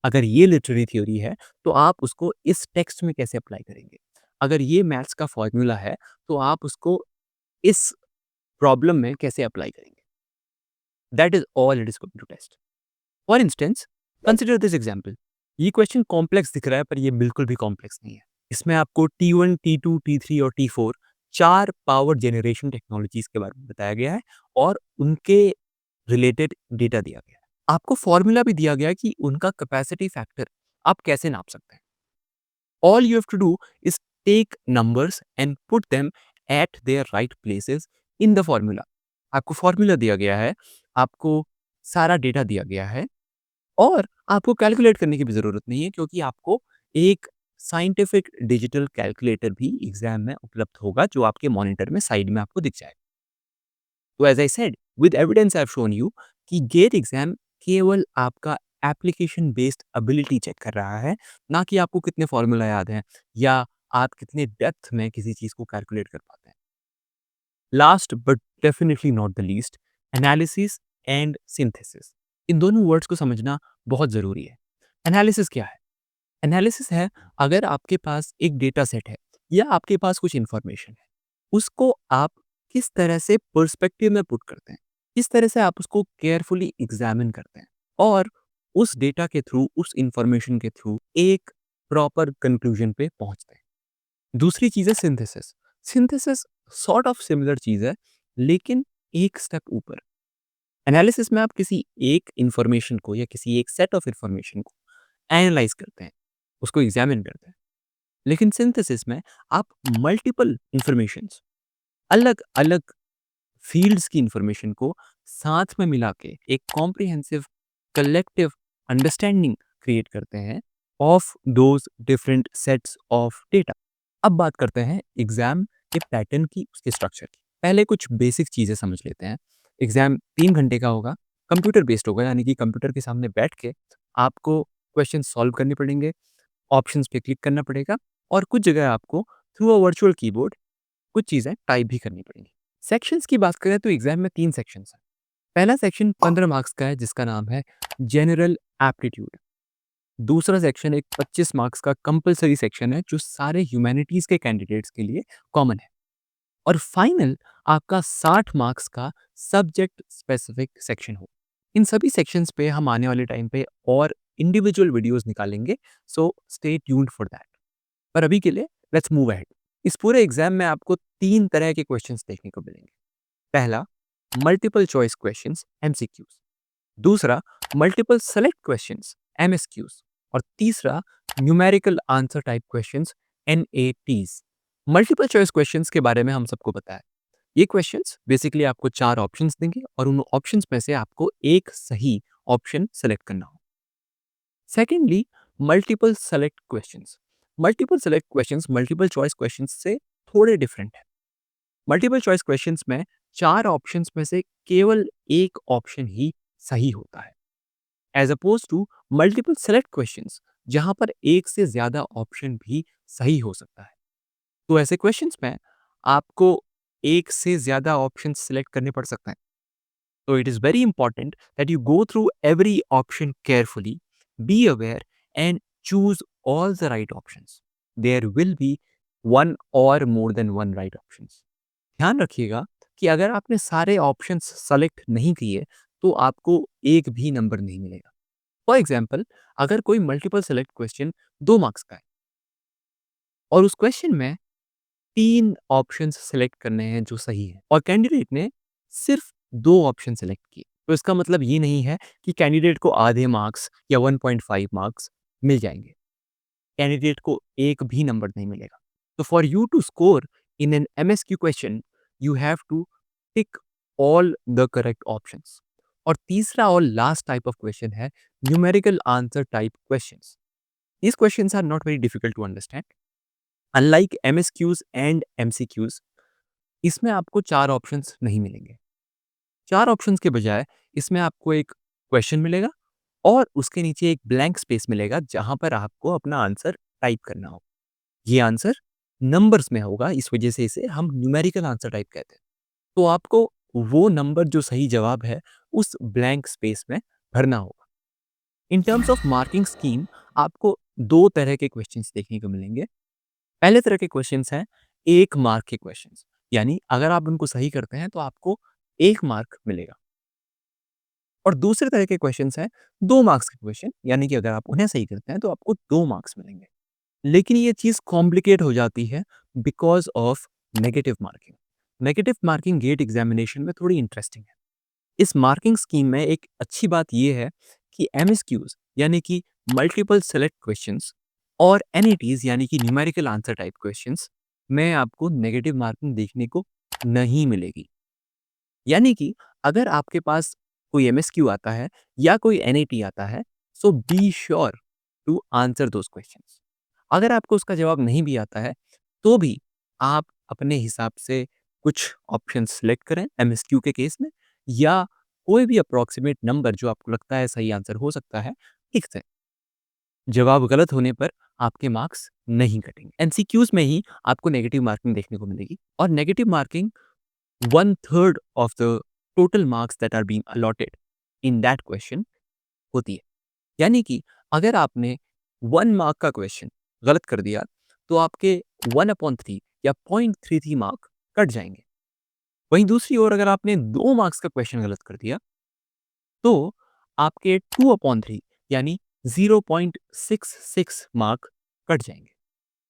अगर ये लिटरेरी थ्योरी है तो आप उसको इस टेक्स्ट में कैसे अप्लाई करेंगे। अगर ये मैथ्स का फॉर्मूला है तो आप उसको इस प्रॉब्लम में कैसे अप्लाई करेंगे। That is all it is going to test. For instance, consider this example. ये क्वेश्चन कॉम्प्लेक्स दिख रहा है पर ये बिल्कुल भी कॉम्प्लेक्स नहीं है। इसमें आपको T1, T2, T3 और T4 4 पावर जनरेशन टेक्नोलॉजीज के बारे में बताया गया है और उनके रिलेटेड डेटा दिया गया है। आपको फॉर्मूला भी दिया गया है कि उनका कैपेसिटी फैक्टर आप कैसे नाप सकते हैं। All you have to do is take numbers and put them at their right places in the formula. आपको फॉर्मूला दिया गया है, आपको सारा डेटा दिया गया है और आपको कैलकुलेट करने की भी ज़रूरत नहीं है क्योंकि आपको एक साइंटिफिक डिजिटल कैलकुलेटर भी एग्ज़ाम में उपलब्ध होगा जो आपके मॉनिटर में साइड में आपको दिख जाएगा। तो as I said with evidence I have shown you कि गेट एग्ज़ाम केवल आपका एप्लीकेशन बेस्ड एबिलिटी चेक कर रहा है, ना कि आपको कितने फॉर्मूला याद हैं या आप कितने डेप्थ में किसी चीज़ को कैलकुलेट कर पाते हैं। Last but definitely not the least, analysis and synthesis. इन दोनों वर्ड्स को समझना बहुत ज़रूरी है। एनालिसिस क्या है? एनालिसिस है अगर आपके पास एक डेटा सेट है या आपके पास कुछ इंफॉर्मेशन है, उसको आप किस तरह से पर्सपेक्टिव में पुट करते हैं, किस तरह से आप उसको केयरफुली एग्जामिन करते हैं और उस डेटा के थ्रू, उस इंफॉर्मेशन के थ्रू एक प्रॉपर कंक्लूजन पे पहुंचते हैं। दूसरी चीज़ है synthesis. Synthesis sort of similar चीज़ है लेकिन एक स्टेप ऊपर। एनालिसिस में आप किसी एक इंफॉर्मेशन को या किसी एक सेट ऑफ इंफॉर्मेशन को एनालाइज करते हैं, उसको एग्जामिन करते हैं। लेकिन सिंथेसिस में आप मल्टीपल इंफॉर्मेशंस, अलग-अलग फील्ड्स की इंफॉर्मेशन को साथ में मिला के एक कॉम्प्रिहेंसिव कलेक्टिव अंडरस्टैंडिंग क्रिएट करते हैं of those different sets of data. अब बात करते हैं एग्जाम के पैटर्न की, उसके स्ट्रक्चर की। पहले कुछ बेसिक चीज़ें समझ लेते हैं। एग्जाम 3 घंटे का होगा, कंप्यूटर बेस्ड होगा यानी कि कंप्यूटर के सामने बैठ के आपको क्वेश्चन सॉल्व करने पड़ेंगे। ऑप्शंस पे क्लिक करना पड़ेगा और कुछ जगह आपको थ्रू अ वर्चुअल कीबोर्ड कुछ चीज़ें टाइप भी करनी पड़ेंगी। सेक्शंस की बात करें तो एग्ज़ाम में 3 सेक्शंस हैं। पहला सेक्शन 15 मार्क्स का है जिसका नाम है जनरल एप्टीट्यूड। दूसरा सेक्शन एक 25 मार्क्स का कंपल्सरी सेक्शन है जो सारे ह्यूमैनिटीज़ के कैंडिडेट्स के लिए कॉमन है। और फाइनल आपका 60 मार्क्स का सब्जेक्ट स्पेसिफिक सेक्शन हो। इन सभी सेक्शंस पे हम आने वाले टाइम पे और इंडिविजुअल वीडियोस निकालेंगे, so stay tuned for that. पर अभी के लिए लेट्स मूव अहेड। इस पूरे एग्जाम में आपको 3 तरह के क्वेश्चंस देखने को मिलेंगे। पहला, मल्टीपल चॉइस क्वेश्चंस एमसीक्यूज। दूसरा, मल्टीपल सेलेक्ट क्वेश्चंस एमएसक्यूज। और तीसरा, numerical answer type questions NATs. Multiple choice questions के बारे में हम सबको पता है। ये क्वेश्चंस बेसिकली आपको 4 ऑप्शंस देंगे और उन ऑप्शंस में से आपको एक सही ऑप्शन सेलेक्ट करना हो। Secondly, multiple select questions. Multiple select questions multiple choice questions से थोड़े डिफरेंट है। मल्टीपल चॉइस क्वेश्चंस में 4 ऑप्शंस में से केवल एक ऑप्शन ही सही होता है, as opposed to multiple select questions जहां पर एक से ज्यादा ऑप्शन भी सही हो सकता है। तो ऐसे क्वेश्चंस में आपको एक से ज्यादा ऑप्शन सिलेक्ट करने पड़ सकते हैं। तो it is very important that you go through every option carefully, be aware and choose all the right options. There will be one or more than one right options. ध्यान रखिएगा कि अगर आपने सारे ऑप्शंस सेलेक्ट नहीं किए तो आपको एक भी नंबर नहीं मिलेगा। फॉर एग्जाम्पल, अगर कोई मल्टीपल सेलेक्ट क्वेश्चन 2 मार्क्स का है और उस क्वेश्चन में 3 ऑप्शंस सेलेक्ट करने हैं जो सही है और कैंडिडेट ने सिर्फ 2 ऑप्शन सेलेक्ट किए, तो इसका मतलब ये नहीं है कि कैंडिडेट को आधे मार्क्स या 1.5 मार्क्स मिल जाएंगे। कैंडिडेट को एक भी नंबर नहीं मिलेगा। तो for you to score in an MSQ question, you have to tick all the correct options. और तीसरा और last type of question is numerical answer type questions. These questions are not very difficult to understand. Unlike MSQs and MCQs, इसमें आपको 4 options नहीं मिलेंगे। 4 options के बजाय इसमें आपको एक क्वेश्चन मिलेगा और उसके नीचे एक ब्लैंक स्पेस मिलेगा जहां पर आपको अपना आंसर टाइप करना होगा। ये आंसर नंबर्स में होगा, इस वजह से इसे हम न्यूमेरिकल आंसर टाइप कहते हैं। तो आपको वो नंबर जो सही जवाब है उस ब्लैंक स्पेस में भरना होगा। In terms of marking scheme आपको 2 तरह के क्वेश्चंस देखने को मिलेंगे। पहले तरह के क्वेश्चंस हैं 1 मार्क के क्वेश्चंस, यानी अगर आप उनको सही करते हैं तो आपको 1 मार्क मिलेगा। और दूसरे तरह के क्वेश्चंस हैं 2 मार्क्स के क्वेश्चन, यानी कि अगर आप उन्हें सही करते हैं तो आपको 2 मार्क्स मिलेंगे। लेकिन ये चीज़ कॉम्प्लिकेट हो जाती है because of negative marking. Negative marking GATE examination में थोड़ी इंटरेस्टिंग है। इस मार्किंग स्कीम में एक अच्छी बात ये है कि एमएसक्यूज यानी कि मल्टीपल सेलेक्ट क्वेश्चंस और एनईटीज यानी कि न्यूमेरिकल आंसर टाइप क्वेश्चंस में आपको नेगेटिव मार्किंग देखने को नहीं मिलेगी। यानी कि अगर आपके पास कोई एमएसक्यू आता है या कोई एनईटी आता है, so be sure to answer those questions. अगर आपको उसका जवाब नहीं भी आता है तो भी आप अपने हिसाब से कुछ ऑप्शन सेलेक्ट करें एमएसक्यू के केस में, या कोई भी अप्रॉक्सीमेट नंबर जो आपको लगता है सही आंसर हो सकता है लिख दें। जवाब गलत होने पर आपके मार्क्स नहीं कटेंगे। एमसीक्यूज में ही आपको नेगेटिव मार्किंग देखने को मिलेगी और negative marking 1/3 of the total marks that are being allotted in that question होती है। यानी कि अगर आपने 1 मार्क का क्वेश्चन गलत कर दिया तो आपके 1/3 या 0.33 मार्क कट जाएंगे। वहीं दूसरी ओर अगर आपने 2 मार्क्स का क्वेश्चन गलत कर दिया तो आपके 2/3 यानी 0.66 मार्क कट जाएंगे।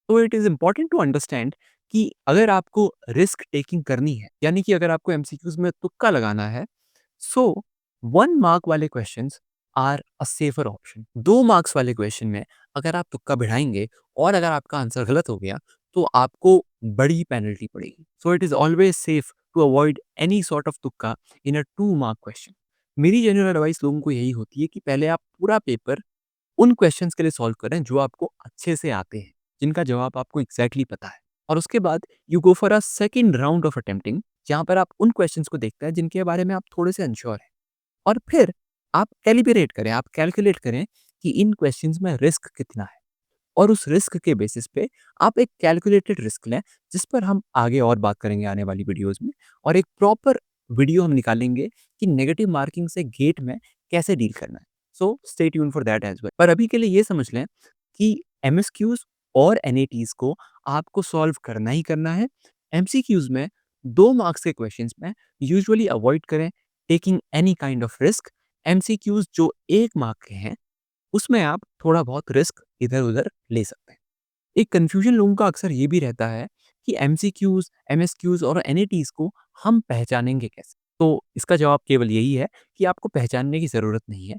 तो it is important to understand कि अगर आपको रिस्क टेकिंग करनी है, यानी कि अगर आपको एमसीक्यूज में तुक्का लगाना है, सो 1 मार्क वाले questions are a safer option. 2 marks वाले क्वेश्चन में अगर आप तुक्का बढ़ाएंगे और अगर आपका आंसर गलत हो गया तो आपको बड़ी पेनल्टी पड़ेगी। So it is always safe to avoid any sort of तुक्का इन अ 2 मार्क क्वेश्चन। मेरी जनरल एडवाइस लोगों को यही होती है कि पहले आप पूरा पेपर उन क्वेश्चंस के लिए सॉल्व करें जो आपको अच्छे से आते हैं, जिनका जवाब आपको एग्जैक्टली पता है। और उसके बाद you go for a second round of attempting, जहां पर आप उन क्वेश्चंस को देखते हैं जिनके बारे में आप थोड़े से अनश्योर हैं। और फिर आप कैलिब्रेट करें, आप कैलकुलेट करें कि इन क्वेश्चंस में रिस्क कितना है और उस रिस्क के बेसिस पे आप एक कैलकुलेटेड रिस्क लें, जिस पर हम आगे और बात करेंगे आने वाली वीडियोज़ में, और एक प्रॉपर वीडियो हम निकालेंगे कि नेगेटिव मार्किंग से गेट में कैसे डील करना है। So stay tuned for that as well. पर अभी के लिए ये समझ लें कि एमएसक्यूज़ और एनएटीज़ को आपको सॉल्व करना ही करना है। एमसीक्यूज़ में 2 मार्क्स के क्वेश्चंस में यूजुअली अवॉइड करें taking any kind of risk. MCQs जो 1 मार्क के हैं, उसमें आप थोड़ा बहुत रिस्क इधर-उधर ले सकते हैं। एक कन्फ्यूजन लोगों का अक्सर ये भी रहता है कि एमसीक्यूज़, एमएसक्यूज़ और एनएटीज़ को हम पहचानेंगे कैसे? तो इसका जवाब केवल यही है कि आपको पहचानने की ज़रूरत नहीं है।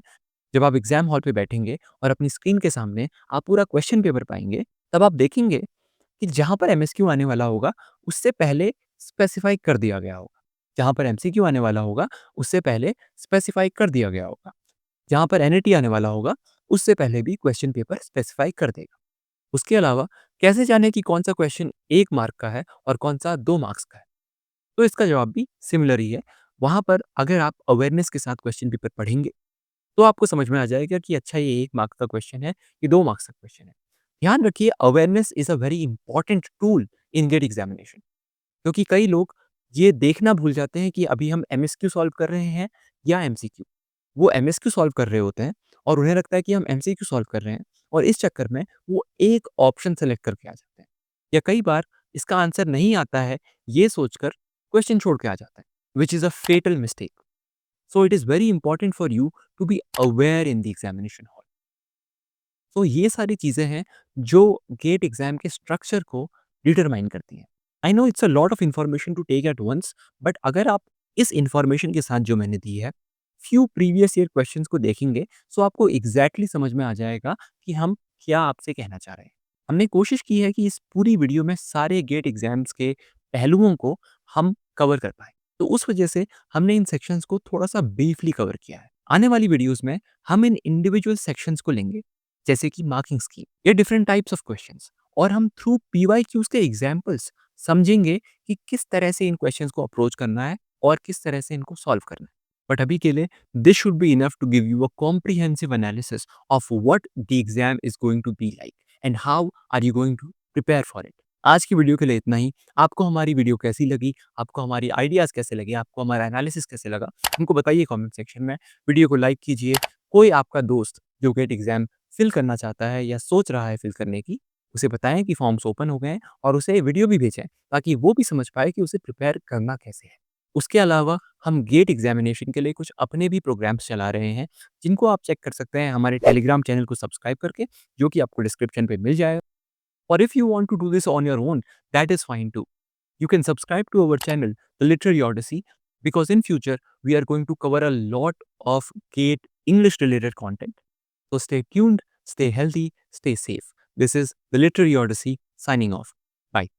जब आप एग्ज़ाम हॉल पे बैठेंगे और अपनी स्क्रीन के सामने आप पूरा क्वेश्चन पेपर पाएँगे, तब आप देखेंगे कि जहाँ पर एमएसक्यू आने वाला होगा, उससे पहले स्पेसिफ़ाई कर दिया गया होगा। जहाँ पर एमसीक्यू आने वाला होगा, उससे पहले स्पेसिफ़ाई कर दिया गया होगा। जहाँ पर एनईटी आने वाला होगा, उससे पहले भी क्वेश्चन पेपर स्पेसिफ़ाई कर देगा। उसके अलावा कैसे जानें कि कौन-सा क्वेश्चन 1 मार्क का है और कौन-सा 2 मार्क्स का है? तो इसका जवाब भी सिमिलर ही है। वहाँ पर अगर आप अवेयरनेस के साथ क्वेश्चन पेपर पढ़ेंगे, तो आपको समझ में आ जाएगा कि अच्छा ये 1 मार्क्स का क्वेश्चन है, ये 2 मार्क्स का क्वेश्चन है। ध्यान रखिए, awareness is a very important tool in GATE examination, क्योंकि कई लोग ये देखना भूल जाते हैं कि अभी हम एमएसक्यू सॉल्व कर रहे हैं या एमसीक्यू। वो एमएसक्यू सॉल्व कर रहे होते हैं और उन्हें लगता है कि हम एमसीक्यू सॉल्व कर रहे हैं, और इस चक्कर में वो एक ऑप्शन सेलेक्ट करके आ जाते हैं, या कई बार इसका आंसर नहीं आता है ये सोचकर क्वेश्चन छोड़ के आ जाते हैं, which is a fatal mistake. So it is very important for you to be aware in the examination hall. तो ये सारी चीज़ें हैं जो गेट एग्ज़ाम के स्ट्रक्चर को डिटरमाइन करती हैं। I know it's a lot of information to take at once, but अगर आप इस इन्फॉर्मेशन के साथ जो मैंने दी है, फ्यू प्रीवियस ईयर क्वेश्चंस को देखेंगे, सो आपको एग्ज़ैक्टली समझ में आ जाएगा कि हम क्या आपसे कहना चाह रहे हैं। हमने कोशिश की है कि इस पूरी वीडियो में सारे गेट एग्ज़ाम्स के पहलुओं को हम कवर कर पाएँ। तो उस वजह से हमने इन सेक्शंस को थोड़ा-सा ब्रीफली कवर किया है। आने वाली वीडियोज़ में हम इन इंडिविजुअल सेक्शंस को लेंगे, जैसे कि मार्किंग स्कीम या डिफरेंट टाइप्स ऑफ क्वेश्चंस, और हम थ्रू पीवाईक्यूज के एग्जांपल्स समझेंगे कि किस तरह से इन क्वेश्चंस को अप्रोच करना है और किस तरह से इनको सॉल्व करना है। बट अभी के लिए this should be enough to give you a comprehensive analysis of what the exam is going to be like and how are you going to prepare for it. आज की वीडियो के लिए इतना ही। आपको हमारी वीडियो कैसी लगी, आपको हमारी आइडियाज़ कैसे लगे, आपको हमारा एनालिसिस कैसे लगा, हमको बताइए कमेंट सेक्शन में। वीडियो को लाइक कीजिए। कोई आपका दोस्त जो गेट एग्जाम फिल करना चाहता है या सोच रहा है फिल करने की, उसे बताएं कि फॉर्म्स ओपन हो गए हैं, और उसे वीडियो भी भेजें ताकि वो भी समझ पाए कि उसे प्रिपेयर करना कैसे है। उसके अलावा हम गेट एग्जामिनेशन के लिए कुछ अपने भी प्रोग्राम्स चला रहे हैं, जिनको आप चेक कर सकते हैं हमारे टेलीग्राम चैनल को सब्सक्राइब करके, जो कि आपको डिस्क्रिप्शन पे मिल जाएगा। और if you want to do this on your own, that is fine too. You can subscribe to our channel, The Literary Odyssey, because in future we are going to cover a lot of GATE English related content. So stay tuned, stay healthy, stay safe. This is The Literary Odyssey signing off. Bye.